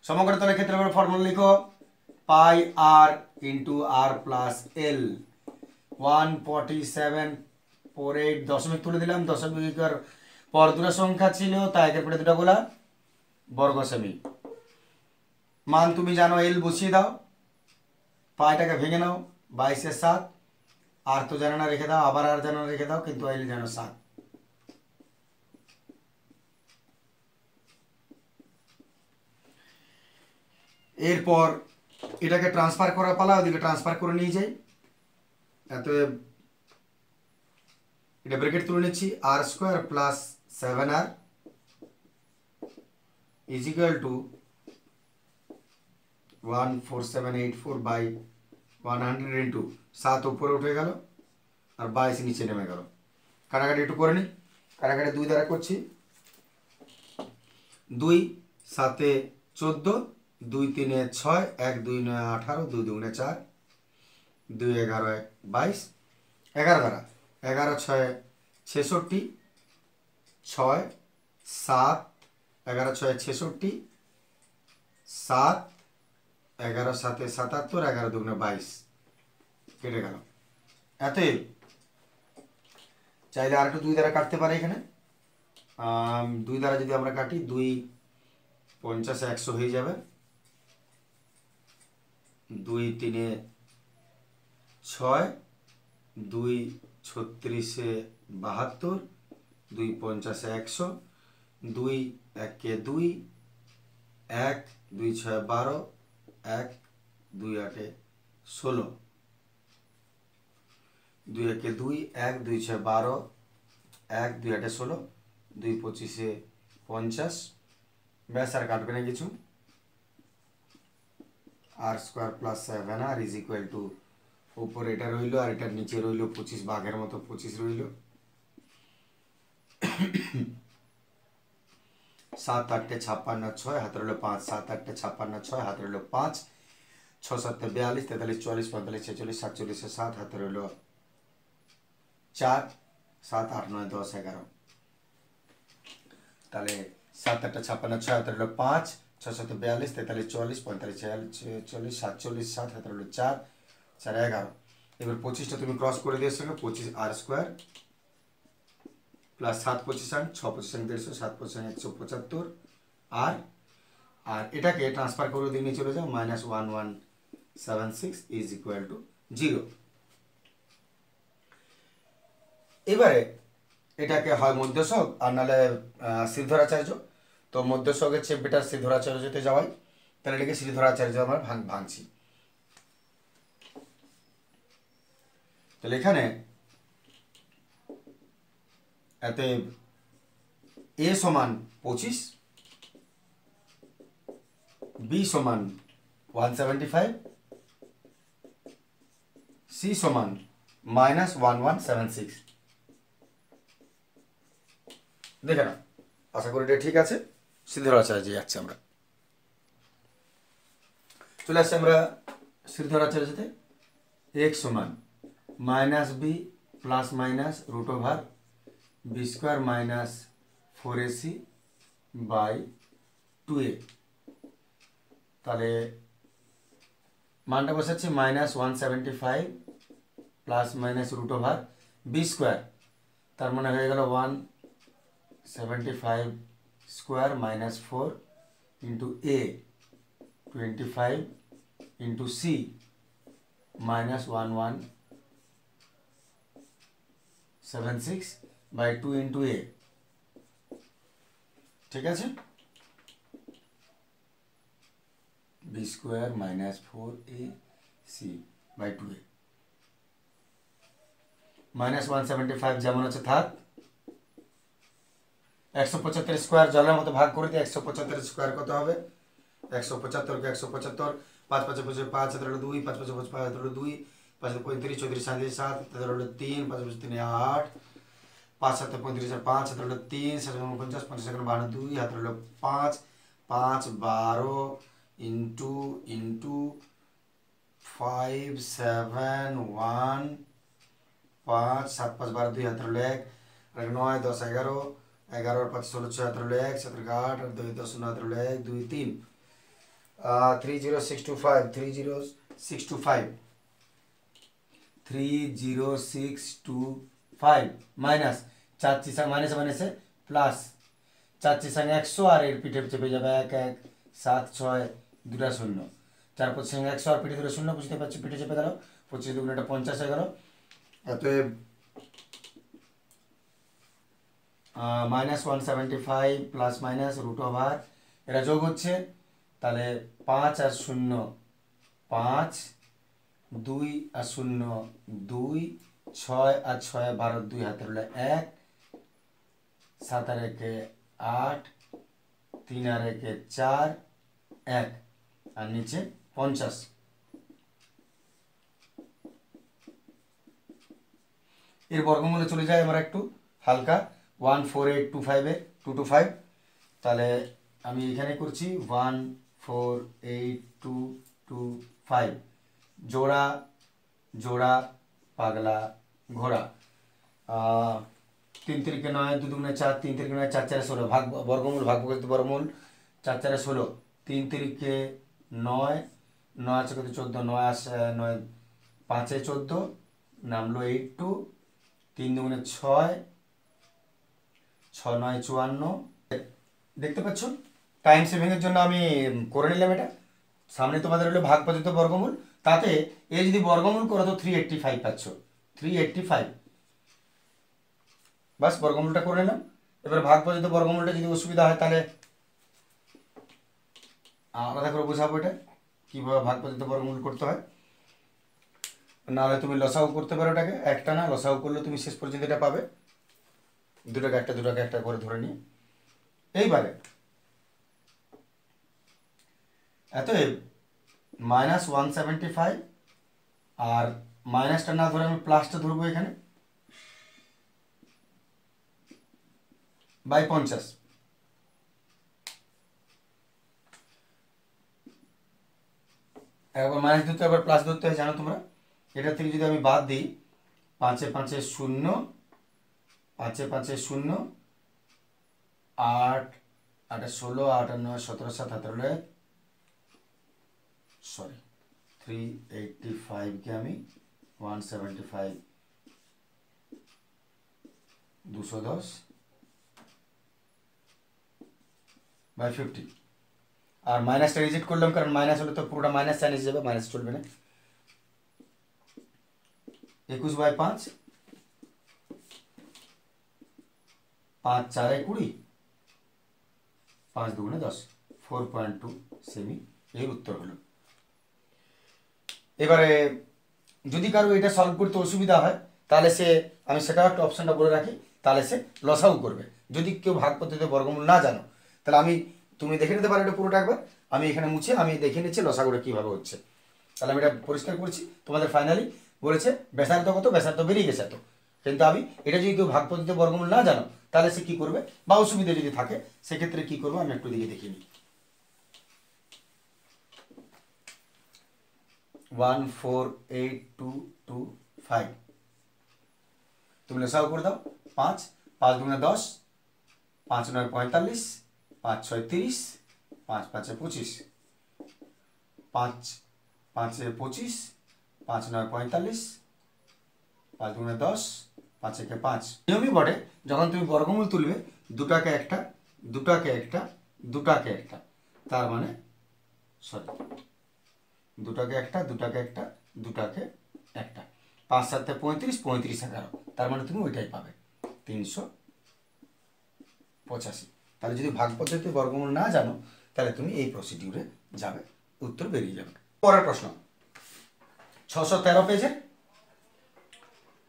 সমগ্র তলের ক্ষেত্রফল ফর্মুলা লিখো, পাই আর ইন্টু আর প্লাস এল, 147.48, দশমিক তুলে দিলাম, দশমিকের পর দুটো সংখ্যা ছিল তাই একের পরে দুটো গোলা বর্গ সেমি। মান তুমি জানো, এল বসিয়ে দাও, পাইটাকে ভেঙে নাও, 22/7, আর তো জানো না রেখে দাও, আবার আর জানো রেখে দাও, কিন্তু এল জানো 7। এরপর এটাকে ট্রান্সফার করা পালা, ওদিকে ট্রান্সফার করে নিয়ে যাই। এত এটা ব্র্যাকেট তুলে নিচ্ছি, R square plus 7r is equal to 14784/100 into 7 উপরে উঠে গেল আর 22 নিচে নেমে গেল। কাটাকাটি একটু করে নিই, কাটাকাটি 2 দ্বারা করছি, 2 7 14, 2 3 6, 1 2 9 18, 2 2 4, 2 11 22, 11 দ্বারা 11 6 66, 6 7, 11 6 66, 7, 11 7 77, 11 2 22 কেটে গেল। এতএব চাইলে আর একটু 2 দ্বারা কাটতে পারে এখানে। 2 দ্বারা যদি আমরা কাটি 2 50 100 হয়ে যাবে, 2 3 6, 2 36 72, 2 50 100, 2 1 2, 1 2 6 12, 1 2 8 16, 2 1 2, 1 2 6 12, 1 2 8 16, 2 25 50, ব্যাস আর কাটবে না কিছু। R square plus 7r is equal to, উপরে এটা রইল আর এটার নিচে রইল 25, বাঘের মতো 25 রইল। 7 8 56 6 হাতে রইল 5, 7 8 56 6 হাতে রইল 5, 6 7 42 43 44 45 46 47 7 হাতে রইল 4, 7 8 9 10 11, তাহলে 7 8 56 6 হাতে রইল 5, 6 7 42 43 44 45 46 47 7 হাতে রইল 4, 4 11। এবার 25টা তুমি ক্রস করে দিয়ে এসো, 25 আর স্কোয়ার প্লাস 7 25 6 25 150, 7 25 175, আর এটাকে ট্রান্সফার করে দিয়ে নিয়ে চলে যাও, -1176 ইজ ইকুয়াল টু 0। এবারে এটাকে হয় মধ্যশক আর নাহলে শ্রীধরাচার্য। তো মধ্যশকের চেয়ে বেটার শ্রীধরাচার্যতে যাওয়াই, তাহলে এটাকে শ্রীধরাচার্য আমরা ভাঙছি। তাহলে এখানে এতে a সমান 25, b সমান 175, c সমান -1176। দেখে না, আশা করি এটা ঠিক আছে। শ্রীধরাচার্য যাচ্ছি আমরা, চলে আসছি আমরা শ্রীধরাচার্যতে। x সমান -b plus minus root over b square minus 4ac by 2a। তাহলে মানটা বসাচ্ছি -175 plus minus root over b square, তার মানে হয়ে গেল 175 square minus 4 into a 25 into c -1176 by 2 into a। ঠিক আছে, b square minus 4ac by 2a, -175 যেমন আছে থাক। 175 স্কোয়ার জলের মতো ভাগ করে দিই। 175 স্কোয়ার কত হবে? 175 কে 175, 5 5 5 5 হাতে রইল 2, 5 5 5 5 হাতে রইল 2, 5 35 34 37 7 হাতে রইল 3, 5 5 3 8, 5 7 35 আর 5 হাতে রইল 3, 7 50 50 52 হাতে রইল 5, 5 12 ইন্টু 5 7 1 5 7 5 12 2 হাতে রইল 1, 9 10 11, 11 আর 5 16 6 হাতে রইল 1, 7 8 আর 2 10 9 হাতে রইল 1 2 3, 30625 30625 30625 মাইনাস 4 চিসা মাইনাসে মাইনাসে প্লাস 4 চিসা 100 আর এর পিঠে চেপে যাবে 1 1 7 6 2টা 0, 4 5 100 আর পিঠে ধরে 0 বুঝতে পারছি, পিঠে চেপে গেল 25 দুগুণ এটা 50 হয়ে গেল। অতএব -175 প্লাস মাইনাস রুট ওভার এরা যোগ হচ্ছে, তাহলে 5 আর 0 5, 2 আর 0 2, 6 আর 6 12 2 হাতে রইল 1, 7 আর 1 8, 3 আর 1 4 1 আর নিচে 50। এর বর্গমূলে চলে যায় আমরা একটু হালকা 14825 এ 225, তাহলে আমি এখানে করছি 14825 জোড়া জোড়া, পাগলা, ঘোড়া। 3 3 9, 2 2 4, 3 3 9, 4 4 16, ভাগ বর্গমূল, ভাগ বর্গমূল, 4 4 16, 3 3 9, 9 আছে কত 14, 9 আসে 9 5 14, নামলো 82, 3 2 6, 6 9 54। দেখতে পাচ্ছ টাইম সেভিং এর জন্য আমি করে নিলাম এটা। সামনে তোমাদের হলো ভাগ পদ্ধতি বর্গমূল, তাতে এ যদি বর্গমূল করো তো 385 পাচ্ছ, 385। বাস বর্গমূলটা করে নিলাম। এবার ভাগ পদ্ধতি বর্গমূলটা যদি অসুবিধা হয় তাহলে আলাদা করে বোঝাবো এটা কিভাবে ভাগ পদ্ধতি বর্গমূল করতে হয়। নাহলে তুমি লসাগু করতে পারো এটাকে, একটা না লসাগু করলে তুমি শেষ পর্যন্ত এটা পাবে, দুটাকে একটা করে ধরে নিয়ে। এইবারে অতএব -175, আর মাইনাসটা না ধরে আমি প্লাসটা ধরবো এখানে, বাই 50। একবার মাইনাস ধরতে একবার প্লাস ধরতে হয় জানো তোমরা। এটা থেকে যদি আমি বাদ দিই 5 5 0, 5 5 0, 8 8 16, 8 9 17 7 18, সরি 385 কে আমি 175 210 বাই 50। আর মাইনাসটা রিজেক্ট করলাম, কারণ মাইনাস হলে তো পুরোটা মাইনাস সাইন এসে যাবে, মাইনাস চলবে না। 21 বাই 5, 5 4 20, 5 2 10, 4.2 সেমি এর উত্তর হলো। এবারে যদি কারো এটা সলভ করতে অসুবিধা হয় তাহলে সে, আমি সেটাও একটা অপশনটা বলে রাখি, তাহলে সে লসাগু করবে। যদি কেউ ভাগ পদ্ধতিতে বর্গমূল না জানো তাহলে তুমি দেখে নিতে পারো এটা পুরোটা একবার। আমি এখানে মুছে আমি দেখে নিচ্ছি লসাগুটা কীভাবে হচ্ছে। তাহলে আমি এটা পরিষ্কার করছি। তোমাদের ফাইনালি বলেছে ব্যাসার্ধ কত, ব্যাসার্ধ বেরিয়ে গেছে এত। কিন্তু আমি এটা যদি কেউ ভাগ পদ্ধতিতে বর্গমূল না জানো তাহলে সে কী করবে, বা অসুবিধা যদি থাকে সেক্ষেত্রে কী করবো আমি একটু দিকে দেখিয়ে নিই। 14825, তুমি লসাগু করে দাও। 5 5 2 10, 5 9 45, 5 6 30, 5 5 25, 5 5 25, 5 9 45, 5 2 10, 5 1 5। নিয়মই বটে, যখন তুমি বর্গমূল তুলবে দুটাকে একটা, দুটাকে একটা, দুটাকে একটা, তার মানে সরি দুটাকে একটা, দুটাকে একটা, দুটাকে একটা, 5 7 35, 35 11, তার মানে তুমি ওইটাই পাবে 385। তাহলে যদি ভাগ পদ্ধতিতে বর্গমূল না জানো তাহলে তুমি এই প্রসিডিউরে যাবে, উত্তর বেরিয়ে যাবে। পরের প্রশ্ন 613 পেজে,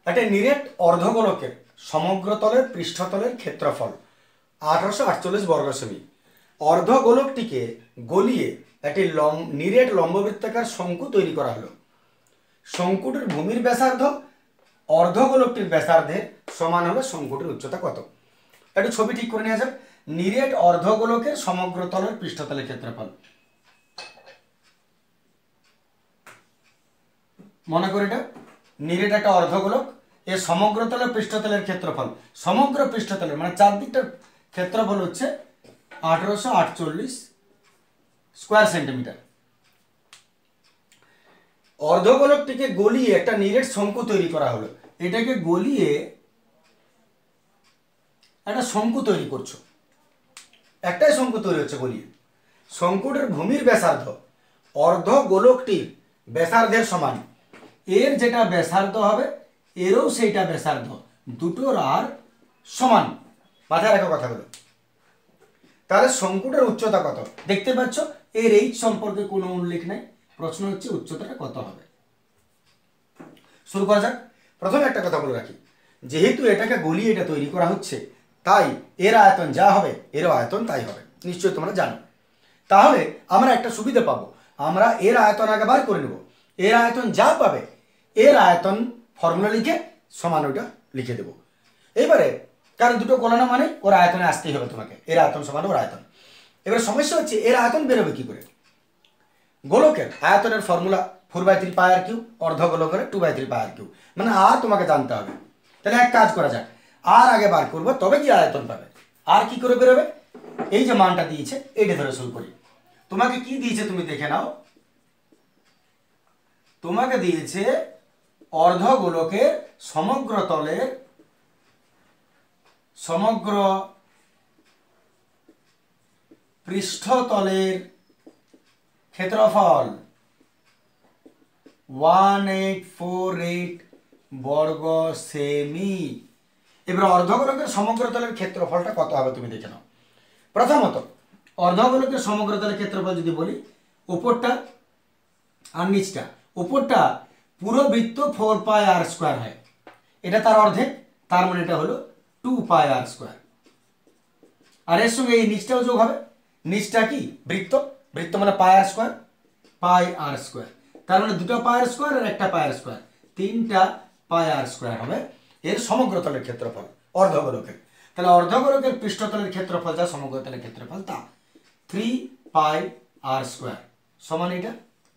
একটা নিরেট অর্ধগোলকের সমগ্রতলের পৃষ্ঠতলের ক্ষেত্রফল 1848 বর্গ সেমি। অর্ধগোলকটিকে গলিয়ে একটি নিরেট লম্ববৃত্তাকার শঙ্কু তৈরি করা হলো। শঙ্কুটির ভূমির ব্যাসার্ধ অর্ধগোলকটির ব্যাসার্ধের সমান হলে শঙ্কুটির উচ্চতা কত? একটু ছবি ঠিক করে নেওয়া যাক। নিরেট অর্ধগোলকের সমগ্রতলের পৃষ্ঠতলের ক্ষেত্রফল, মনে করি এটা নিরেট একটা অর্ধগোলক, এর সমগ্রতলের পৃষ্ঠতলের ক্ষেত্রফল, সমগ্র পৃষ্ঠতলের মানে চারদিকটার ক্ষেত্রফল হচ্ছে 1848 স্কোয়ার সেন্টিমিটার। অর্ধগোলকটিকে গলিয়ে একটা নিরেট শঙ্কু তৈরি করা হলো। এটাকে গলিয়ে একটা শঙ্কু তৈরি করছো, একটাই শঙ্কু তৈরি হচ্ছে গলিয়ে। শঙ্কুটির ভূমির ব্যাসার্ধ অর্ধগোলকটির ব্যাসার্ধের সমান। এর যেটা ব্যাসার্ধ হবে এরও সেইটা ব্যাসার্ধ, দুটোর আর সমান। মাথায় রাখো কথাগুলো। তাহলে শঙ্কুটার উচ্চতা কত? দেখতে পাচ্ছ এর এইচ সম্পর্কে কোনো উল্লেখ নেই, প্রশ্ন হচ্ছে উচ্চতাটা কত হবে। শুরু করা যাক। প্রথমে একটা কথা বলে রাখি, যেহেতু এটাকে গলিয়ে এটা তৈরি করা হচ্ছে তাই এর আয়তন যা হবে এরও আয়তন তাই হবে, নিশ্চয়ই তোমরা জানো। তাহলে আমরা একটা সুবিধা পাবো, আমরা এর আয়তন আগে বার করে নেব। এর আয়তন যা পাবে এর আয়তন ফর্মুলা লিখে সমান ওইটা লিখে দেব। এবারে কারণ দুটো গণনা মানে ওর আয়তনে আসতেই হবে তোমাকে, এর আয়তন সমান ওর আয়তন। এবার সমস্যা হচ্ছে এর আয়তন বেরোবে কি করে? গোলকের আয়তনের ফর্মুলা 4/3 পাই আর কিউ, অর্ধগোলকের 2/3 পাই আর কিউ, মানে আর তোমাকে জানতে হবে। তাহলে এক কাজ করা যাক, আর আগে বার করবো তবে কি আয়তন পাবে। আর কি করে বেরোবে, এই যে মানটা দিয়েছে এইটা ধরে শুরু করি। তোমাকে কি দিয়েছে তুমি দেখে নাও, তোমাকে দিয়েছে অর্ধগোলকের সমগ্র তলের সমগ্র পৃষ্ঠতলের ক্ষেত্রফল 1848 বর্গ সেমি। এবার অর্ধগোলকের সমগ্র তলের ক্ষেত্রফলটা কত হবে তুমি দেখে নাও। প্রথমত অর্ধগোলকের সমগ্র তলের ক্ষেত্রফল যদি বলি, উপরটা আর নিচটা, উপরটা পুরো বৃত্ত 4 পাই আর স্কোয়ার হয়, এটা তার অর্ধেক, তার মানে এটা হলো 2 পাই আর স্কোয়ার। আর এর সঙ্গে এই নিচটাও যোগ হবে, নিচটা কি বৃত্ত, বৃত্ত মানে পাই আর স্কোয়ার, পাই আর স্কোয়ার, তার মানে দুটো পাই আর স্কোয়ার আর একটা পাই আর স্কোয়ার, 3টা পাই আর স্কোয়ার হবে এর সমগ্র তলের ক্ষেত্রফল অর্ধগোলকের। তাহলে অর্ধগোলকের পৃষ্ঠতলের ক্ষেত্রফল যা সমগ্র তলের ক্ষেত্রফল তা 3 পাই আর স্কোয়ার সমান এটা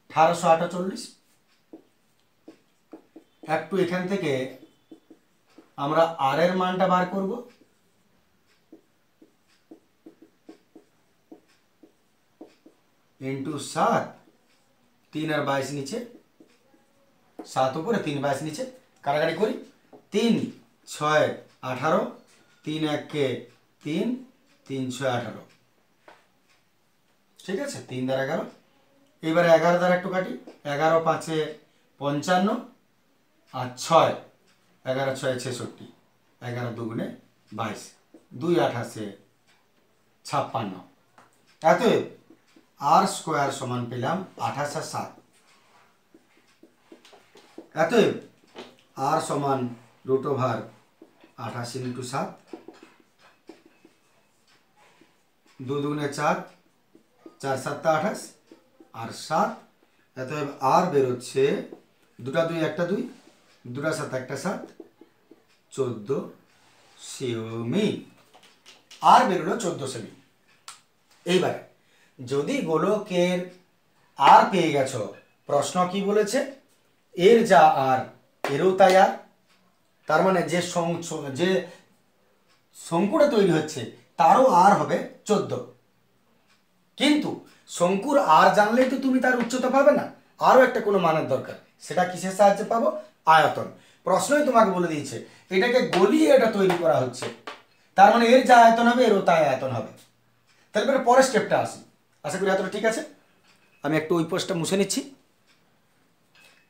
1848। একটু এখান থেকে আমরা আর এর মানটা বার করব, ইন্টু 7, 3 আর 22 নিচে, 7 উপরে 3 22 নিচে, কাটাকাটি করি, 3 6 18, 3 1 3, 3 6 18, ঠিক আছে, 3 দ্বারা 11। এবারে 11 দ্বারা একটু কাটি, 11 5 55 আর 6 11 6 66, 11 2 22, 2 28 56। অতএব আর স্কোয়ার সমান পেলাম 28 আর 7। অতএব আর সমান √28 ইন্টু 7, 2 2 4, 4 7 28 আর 7। অতএব আর বেরোচ্ছে 2 2 1 2, 2 7 1 7, 14 সেমি। আর বেরোলো 14 সেমি। এইবার যদি গোলকের আর পেয়ে গেছো, প্রশ্ন কি বলেছে, এর যা আর এরও তাই আর, তার মানে যে শঙ্কুটা তৈরি হচ্ছে তারও আর হবে 14। কিন্তু শঙ্কুর আর জানলেই তো তুমি তার উচ্চতা পাবে না, আরও একটা কোনো মানের দরকার, সেটা কিসের সাহায্যে পাবো, আয়তন। প্রশ্নই তোমাকে বলে দিয়েছে এটাকে গলিয়ে এটা তৈরি করা হচ্ছে, তার মানে এর যা আয়তন হবে এরও তাই আয়তন হবে। তাহলে পরের স্টেপটা আসি, আশা করি এতটা ঠিক আছে। আমি একটু ওই পাশটা মুছে নিচ্ছি,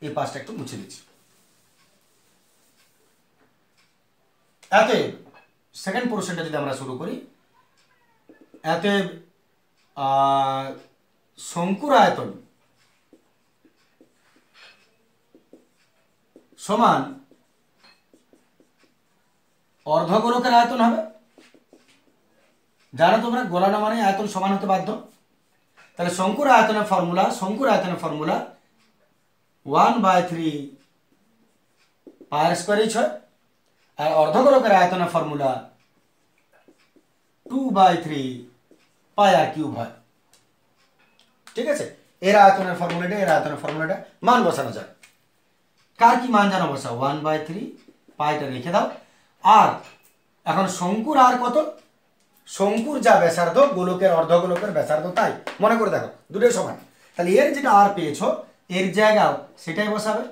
এই পাশটা একটু মুছে নিচ্ছি। অতএব সেকেন্ড পোর্শনটা যদি আমরা শুরু করি, অতএব শঙ্কুর আয়তন সমান অর্ধগোলকের আয়তন হবে। জানো তোমরা গোলানো মানে আয়তন সমান হতে বাধ্য। তাহলে শঙ্কুর আয়তনের ফর্মুলা 1/3 পাই আর স্কোয়ার এইচ হয়, আর অর্ধগোলকের আয়তনের ফর্মুলা 2/3 পাই আর কিউব হয়। ঠিক আছে, এর আয়তনের ফর্মুলাটা মান বসানো যায়। কার কি মান জানো বসাও, 1/3 পাইটা রেখে দাও। আর এখন শঙ্কুর আর কত, শঙ্কুর যা ব্যাসার্ধ গোলকের অর্ধগোলকের ব্যাসার্ধ তাই মনে করে দেখো, দুটোই সমান। তাহলে এর যেটা আর পেয়েছো এর জায়গাও সেটাই বসাবে,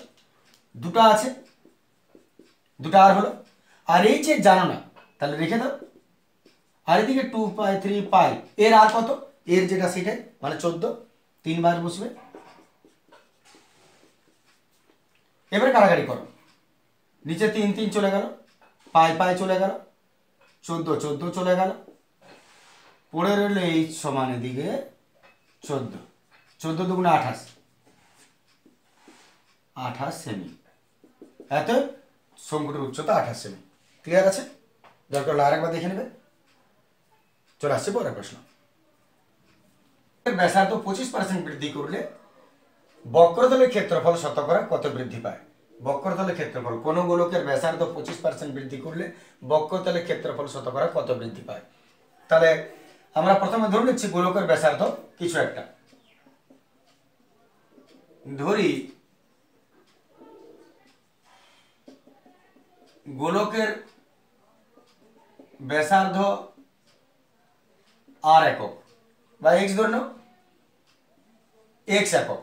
দুটো আছে, দুটো আর হলো। আর এই যে জানো না তাহলে রেখে দাও, আর এদিকে 2/3 পাই, এর আর কত, এর যেটা সেটাই মানে 14, 3 বার বসবে। এবারে কাটাকাটি করো, নিচে 3 3 চলে গেল, পাই চলে গেল, 14 চলে গেল, পড়ে রইল এইচ সমান এদিকে 14, 14 2 28 সেমি। এত শঙ্কুটির উচ্চতা 28 সেমি। ক্লিয়ার আছে? দরকার হলে আরেকবার দেখে নেবে। চলে আসছে পরের প্রশ্ন। ব্যাসার্ধ 25% বৃদ্ধি করলে বক্রতলের ক্ষেত্রফল শতকরা কত বৃদ্ধি পায়? বক্রতলের ক্ষেত্রফল, কোন গোলকের ব্যাসার্ধ 25% বৃদ্ধি করলে বক্রতলের ক্ষেত্রফল শতকরা কত বৃদ্ধি পায়? তাহলে আমরা প্রথমে ধরে নিচ্ছি গোলকের ব্যাসার্ধ কিছু একটা, ধরি গোলকের ব্যাসার্ধ আর একক বা এক্স ধরে নাও, এক্স একক।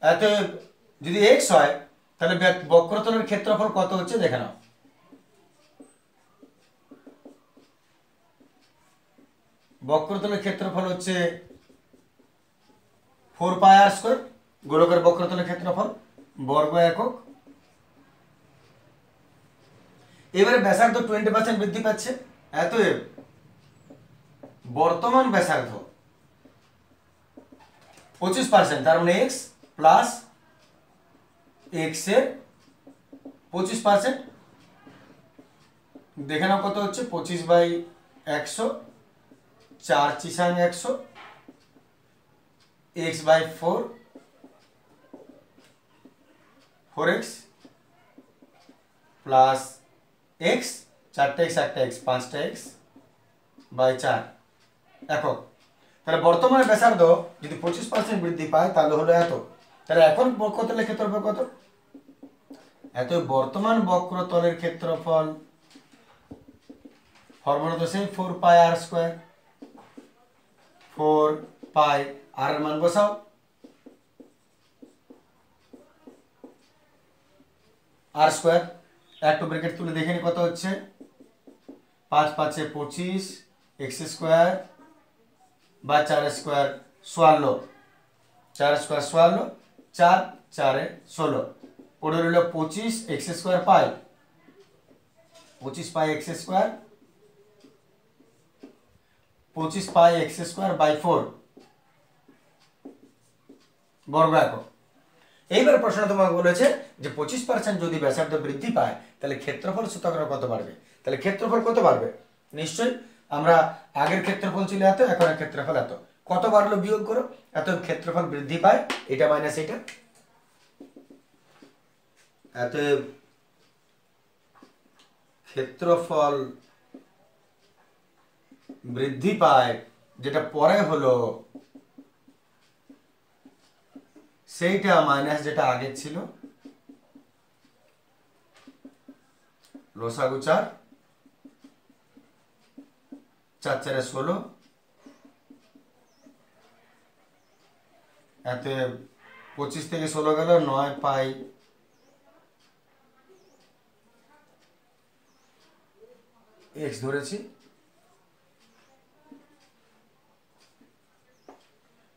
এত যদি এক্স হয় তাহলে বক্রতলের ক্ষেত্রফল কত হচ্ছে দেখে নাও। বক্রতলের ক্ষেত্রফল হচ্ছে 4πr², গোলকের বক্রতলের ক্ষেত্রফল বর্গ একক। এবারে ব্যাসার্ধ 20% বৃদ্ধি পাচ্ছে, অতএব বর্তমান ব্যাসার্ধ 25%, তার মানে এক্স প্লাস এক্স এর 25%। দেখে নাও কত হচ্ছে, 25/100, 4 চিসাং 100, x/4, 4x প্লাস এক্স, 4টা এক্স 1টা এক্স, 5টা x/4 একক। তাহলে বর্তমানে ব্যাসার্ধ যদি 25% বৃদ্ধি পায় তাহলে হলো এত। তাহলে এখন বক্রতলের ক্ষেত্রফল কত? এত বর্তমান বক্রতলের ক্ষেত্রফল ফর্মুলা তো সেই 4πr², 4π আর এর মান বসাও, r², একটু ব্র্যাকেট তুলে দেখে নি কত হচ্ছে, 5 5 25, x² বা 4² 16, 4² 16, 4 4 16, পড়ে রইল 25 x² পাই, 25 পাই x², 25 পাই x²/4 বর্গ একক। এইবার প্রশ্ন তোমাকে বলেছে যে 25% যদি ব্যাসার্ধ বৃদ্ধি পায় তাহলে ক্ষেত্রফল শতকরা কত বাড়বে। তাহলে ক্ষেত্রফল কত বাড়বে? নিশ্চয়ই আমরা আগের ক্ষেত্রফল ছিল এত, এখনের ক্ষেত্রফল এত, কত বাড়লো বিয়োগ করো, এত ক্ষেত্রফল বৃদ্ধি পায়, এটা মাইনাস এটা, এত ক্ষেত্রফল বৃদ্ধি পায়, যেটা পরে হলো সেইটা মাইনাস যেটা আগে ছিল, লসাগু 4, 4 4 16, এতে 25 থেকে 16 গেল, 9 পাই এক্স ধরেছি,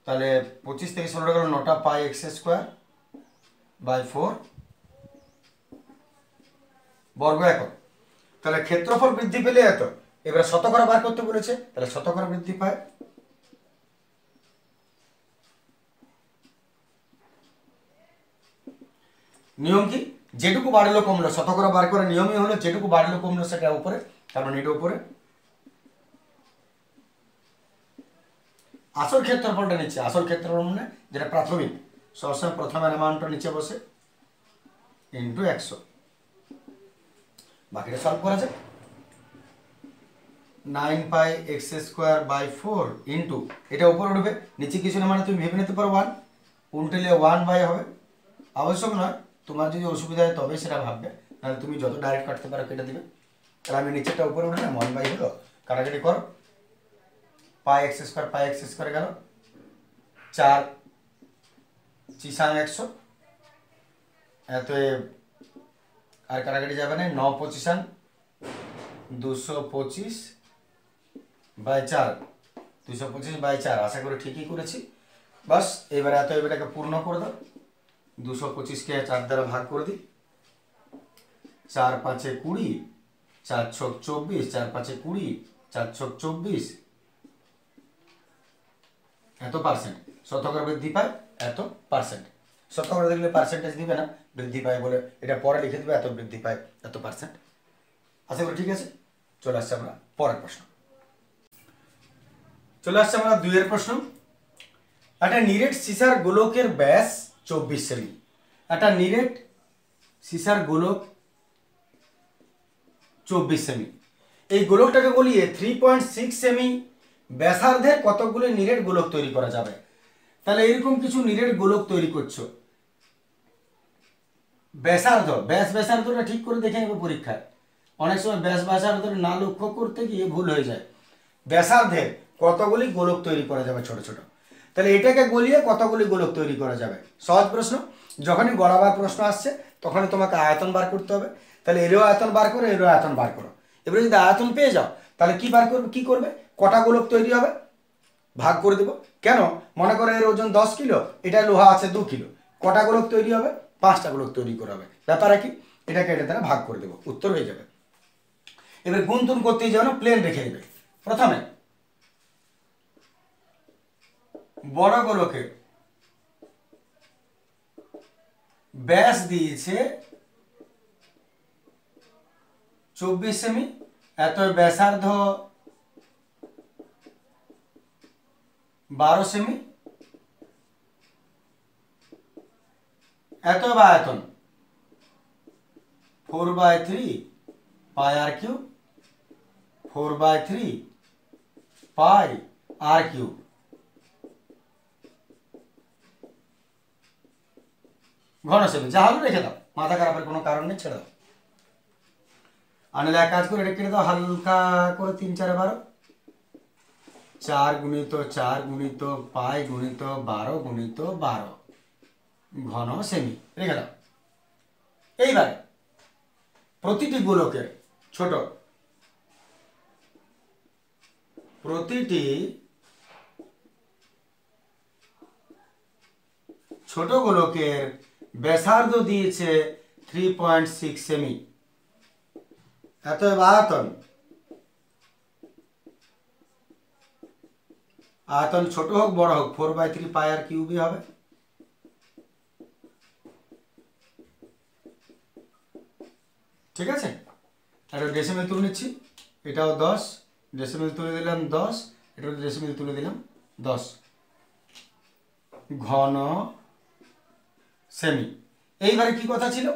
তাহলে 25 থেকে 16 গেল, 9টা পাই x²/4 বর্গ একক। তাহলে ক্ষেত্রফল বৃদ্ধি পেলে এত। এবার শতকরা বার করতে বলেছে, তাহলে শতকরা বৃদ্ধি পায়, নিয়ম কি, যেটুকু বাড়লো কমলো, শতকরা বার করে নিয়মই হলো যেটুকু বাড়লো কমলো সেটা উপরে, তার মানে এটা উপরে। আসল ক্ষেত্রফলটা নিচ্ছে, আসল ক্ষেত্রফল মানে যেটা প্রাথমিক, সবসময় প্রথমের অ্যামাউন্টটা নিচে বসে, ইন্টু 100, বাকিটা সলভ করা যায়। 9 পাই x²/4 ইন্টু, এটা উপরে উঠবে, নিচে কিছু না মানে তুমি ভেবে নিতে পারো 1, উল্টেলে 1/, হবে, আবশ্যক নয়, তোমার যদি অসুবিধা হয় তবে সেটা ভাববে, নাহলে তুমি যত ডাইরেক্ট কাটতে পারো কেটে দিবে। তাহলে আমি নিচেরটা উপরে উঠলাম, 1/, হলো, কাটাকাটি করো, পাই x² গেল, 4 চিসাং 100, এত আর কাটাকাটি যাবে না, 9 25 225/4, 225/4, আশা করি ঠিকই করেছি। বাস এবার এত এটাকে পূর্ণ করে দাও, 225কে 4 দ্বারা ভাগ করে দিই, 4 5 20, 4 6 24, 4 5 20, 4 6 24, এত পার্সেন্ট। শতকরা বৃদ্ধি পায় এত পার্সেন্ট, শতকরা দেখলে পার্সেন্টেজ দিবে না, বৃদ্ধি পায় বলে এটা পরে লিখে দিবে, এত বৃদ্ধি পায় এত পার্সেন্ট। আশা করি ঠিক আছে। চলে আসছে আমরা পরের প্রশ্ন, চলে আসছে আমরা 2 প্রশ্ন। একটা নিরেট সিসার গোলকের ব্যাস 24 সেমি, একটা নিরেট সিসার গোলক 24 সেমি, এই গোলকটাকে গলিয়ে 3.6 সেমি ব্যাসার্ধের কতগুলো নিরেট গোলক তৈরি করা যাবে। তাহলে এরকম কিছু নিরেট গোলক তৈরি করছো, ব্যাসার্ধ, ব্যাসার্ধটা ঠিক করে দেখে নেবে পরীক্ষায়। অনেক সময় ব্যাসার্ধ না লক্ষ্য করতে গিয়ে ভুল হয়ে যায়। ব্যাসার্ধের কতগুলি গোলক তৈরি করা যাবে ছোট ছোট, তাহলে এটাকে গলিয়ে কতগুলি গোলক তৈরি করা যাবে? সহজ প্রশ্ন। যখনই গড়াবার প্রশ্ন আসছে তখনই তোমাকে আয়তন বার করতে হবে। তাহলে এরও আয়তন বার করো, এরও আয়তন বার করো। এবারে যদি আয়তন পেয়ে যাও তাহলে কি বার করবে, কি করবে, কটা গোলক তৈরি হবে ভাগ করে দেবো। কেন, মনে করো এর ওজন 10 কিলো, এটা লোহা আছে 2 কিলো, কটা গোলক তৈরি হবে? 5টা গোলক তৈরি করা হবে। ব্যাপার কি, এটাকে এটা দ্বারা ভাগ করে দেবো, উত্তর হয়ে যাবে। এবার গুণতুন করতে যাও না, প্লেন রেখে দেবে। প্রথমে বড় গোলকের ব্যাস দিয়েছে 24 সেমি, এত ব্যাসার্ধ 12 সেমি, এত আয়তন 4/3 পাই আর কিউব, 4/3 পাই আর কিউব। ঘন সেমি যা হলো রেখে দাও, মাথা খারাপের কোনো কারণ নেই, ছেড়ে দাও। আনলে এক কাজ করে এটা কেটে দাও হালকা করে, 3 4 12, 4 গুণিত 4 গুণিত পাই গুণিত 12 গুণিত 12 ঘন সেমি, রেখে দাও। এইবারে প্রতিটি গোলকের ছোট, প্রতিটি ছোট গোলকের ব্যাসার্ধ দিয়েছে 3.6 সেমি, এত আয়তন, আয়তন ছোট হোক বড় হোক 4/3 পাই আর কিউবই হবে। ঠিক আছে, একটা ডেসিমেল তুলে নিচ্ছি, এটাও 10, ডেসিমেল তুলে দিলাম 10, এটাও ডেসিমেল তুলে দিলাম 10 ঘন সেমি। এইবারে কি কথা ছিল,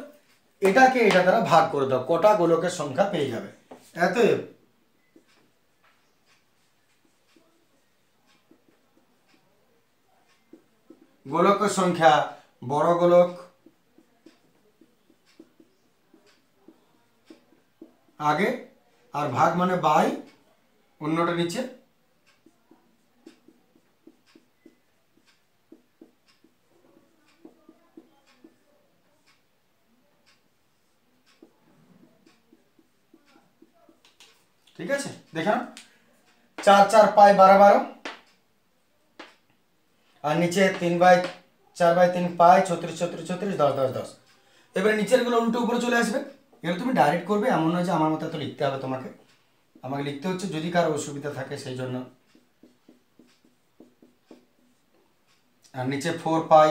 এটাকে এটা দ্বারা ভাগ করে দাও, কটা গোলকের সংখ্যা পেয়ে যাবে। এতএব গোলকের সংখ্যা, বড় গোলক আগে আর ভাগ মানে বাই, অন্যটা নিচে। ঠিক আছে, দেখেন 4 4 পাই 12 12, আর নিচে 3/4/3 পাই 36 36 36 10 10 10। এবারে নিচের গুলো উল্টো উপরে চলে আসবে। এগুলো তুমি ডাইরেক্ট করবে, এমন নয় যে আমার মতো তো লিখতে হবে তোমাকে, আমাকে লিখতে হচ্ছে যদি কারো অসুবিধা থাকে সেই জন্য। আর নিচে 4 পাই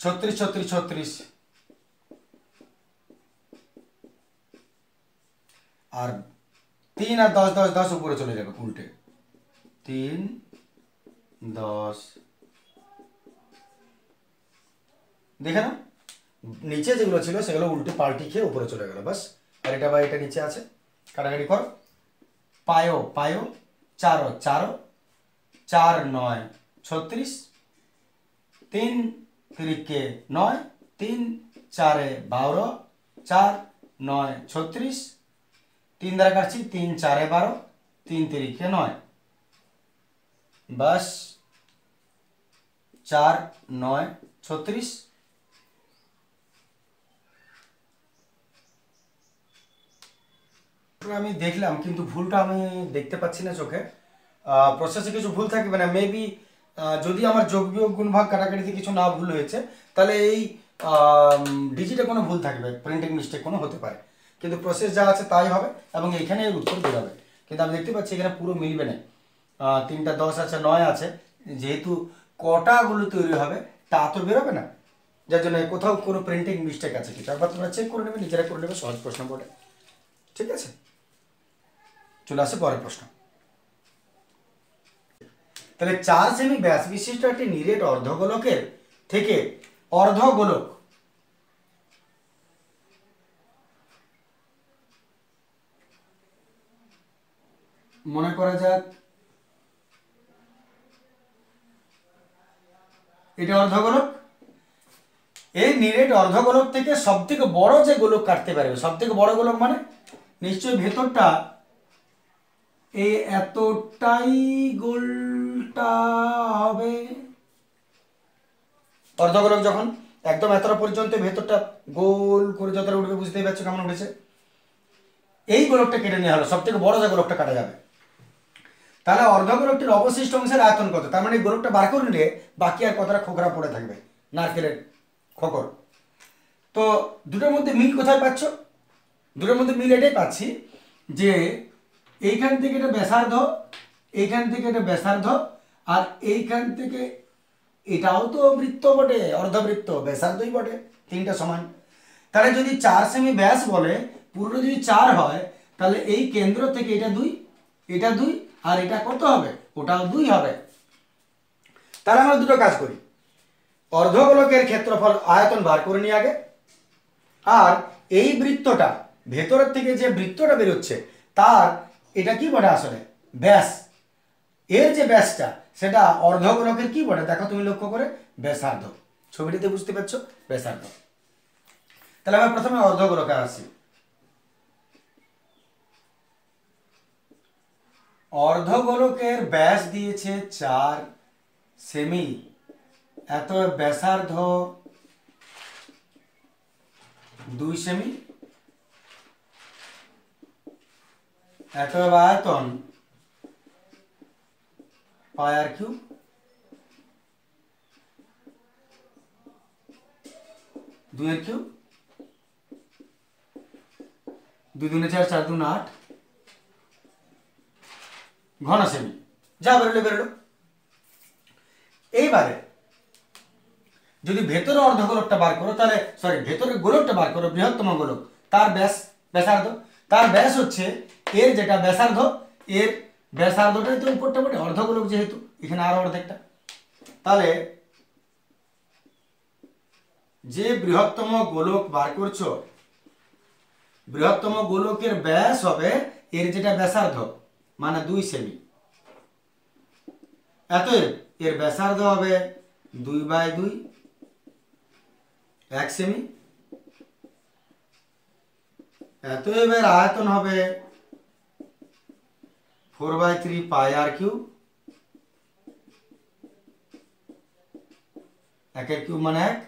36 36 36, আর 3 আর 10 10 10 উপরে চলে যাবে উল্টে, 3 10। দেখে না, নিচে যেগুলো ছিল সেগুলো উল্টে পাল্টি খেয়ে উপরে চলে গেল, বাস। আর এটা বা এটা নিচে আছে, কাটাকাটি কর। পায়ো পায়ো, 4 4 4 9 36, 3 3 9, 3 4 12, 4 9 36, 3 দ্বারা কাটছি, 3 4 12, 3 3 9, বাস 4 9 36। আমি দেখলাম কিন্তু ভুলটা আমি দেখতে পাচ্ছি না চোখে, প্রসেসে কিছু ভুল থাকবে না মেবি। যদি আমার যোগ বিয়োগ গুণ ভাগ কাটাকাটিতে কিছু না ভুল হয়েছে তাহলে এই ডিজিটে কোনো ভুল থাকবে, প্রিন্টিং মিস্টেক কোনো হতে পারে, কিন্তু প্রসেস যা আছে তাই হবে এবং এখানে এর উত্তর বেরোবে। কিন্তু আমি দেখতে পাচ্ছি এখানে পুরো মিলবে না, 3টা 10 আছে 9 আছে, যেহেতু কটাগুলো তৈরি হবে তা তো বেরোবে না, যার জন্য কোথাও কোনো প্রিন্টিং মিস্টেক আছে কিছু, একবার তোমরা চেক করে নেবে, নিজেরা করে নেবে, সহজ প্রশ্ন বোর্ডে। ঠিক আছে, চলে আসে পরের প্রশ্ন। তাহলে 4 সেমি ব্যাস বিশিষ্ট একটি নিরেট অর্ধগোলকের থেকে অর্ধগোলক মনে করা যাক এটা অর্ধগোলক, এই নিরেট অর্ধগোলক থেকে সব থেকে বড় যে গোলক কাটতে পারবে, সব থেকে বড় গোলক মানে নিশ্চয়ই ভেতরটা এই এতটাই গোলটা হবে। অর্ধগোলক যখন একদম এতটা পর্যন্ত ভেতরটা গোল করে যতটা উঠবে, বুঝতেই পারছো কেমন উঠেছে। এই গোলকটা কেটে নেওয়া হলো, সব থেকে বড় যে গোলকটা কাটা যাবে। তাহলে অর্ধগোলকটির অবশিষ্ট অংশের আয়তন কত? তার মানে এই গোলকটা বার করে নিলে বাকি আর কতটা খোকরা পড়ে থাকবে, নারকেলের খোকর। তো দুটোর মধ্যে মিল কোথায় পাচ্ছ? দুটোর মধ্যে মিল এটাই পাচ্ছি যে এইখান থেকে এটা ব্যাসার্ধ, এইখান থেকে এটা ব্যাসার্ধ, আর এইখান থেকে এটাও তো বৃত্ত বটে, অর্ধবৃত্ত, ব্যাসার্ধই বটে, তিনটা সমান। তাহলে যদি 4 সেমি ব্যাস বলে, পুরো যদি 4 হয়, তাহলে এই কেন্দ্র থেকে এটা 2, এটা 2, আর এটা কত হবে? ওটাও 2 হবে। তাহলে আমরা দুটো কাজ করি, অর্ধগোলকের ক্ষেত্রফল আয়তন বার করে নিই আগে, আর এই বৃত্তটা ভেতরের থেকে যে বৃত্তটা বেরোচ্ছে তার এটা কি বটে আসলে? ব্যাস। এর যে ব্যাসটা সেটা অর্ধগোলকের কি বটে? দেখো তুমি লক্ষ্য করে, ব্যাসার্ধ। ছবিটিতে বুঝতে পারছো, ব্যাসার্ধ। তাহলে আমরা প্রথমে অর্ধগোলকে আসি। অর্ধগোলকের ব্যাস দিয়েছে 4 সেমি, এত ব্যাসার্ধ 2 সেমি, এত আয়তন পাই আর কিউব, 2 এর কিউব, 2 দুনে 4, 4 দুনে 8 ঘন সেমি। যা বেরোলো বেরোলো। এইবারে যদি ভেতরে অর্ধগোলকটা বার করো, তাহলে সরি ভেতরের গোলকটা বার করো, বৃহত্তম গোলক, তার ব্যাস, ব্যাসার্ধ, তার ব্যাস হচ্ছে এর যেটা ব্যাসার্ধ, এর ব্যাসার্ধটাই তো উপরটা বটে, অর্ধগোলক যেহেতু, এখানে আরো অর্ধেকটা। তাহলে যে বৃহত্তম গোলক বার করছো, বৃহত্তম গোলকের ব্যাস হবে এর যেটা ব্যাসার্ধ, মানে 2 সেমি। অতএব এর ব্যাসার্ধ হবে 2/2, 1 সেমি। অতএব এর আয়তন হবে 4/3 পাই আর কিউব, 1 এর কিউব মানে 1,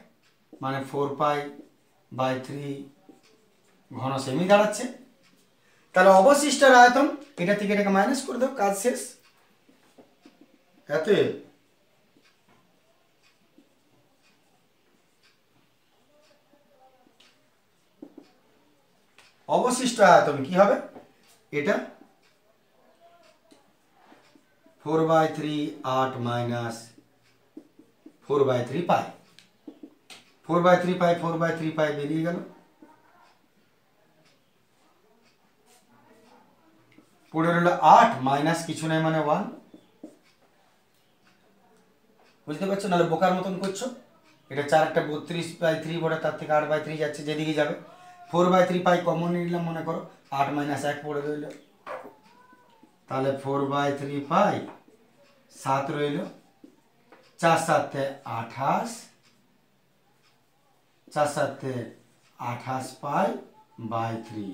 মানে 4π/3 ঘন সেমি দাঁড়াচ্ছে। তাহলে অবশিষ্টের আয়তন, এটা থেকে এটাকে মাইনাস করে দাও, কাজ শেষ। অতএব অবশিষ্ট আয়তন কি হবে? এটা 4/3 8 মাইনাস 4/3 পাই, 4/3 পাই, 4/3 পাই বেরিয়ে গেল, পড়ে রইল 8 মাইনাস কিছু নাই মানে 1। বুঝতে পারছো? নাহলে বোকার মতন করছো। এটা 4 একটা 32/3 বটে, তার থেকে 8/3 যাচ্ছে, যেদিকে যাবে। 4/3 পাই কমন নিলাম, মনে করো 8 মাইনাস 1 পড়ে রইল, তাহলে 4/3 পাই 7 রইল, 4 7 28, 4 7 28 পাই বাই 3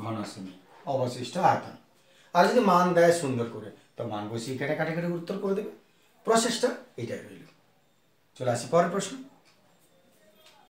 ঘন সেমি অবশিষ্ট আয়তন। আর যদি মান দেয় সুন্দর করে, তো মান বসিয়ে কেটে কাটে উত্তর করে দেবে। প্রসেসটা এটাই রইল। চলে আসি পরের প্রশ্ন।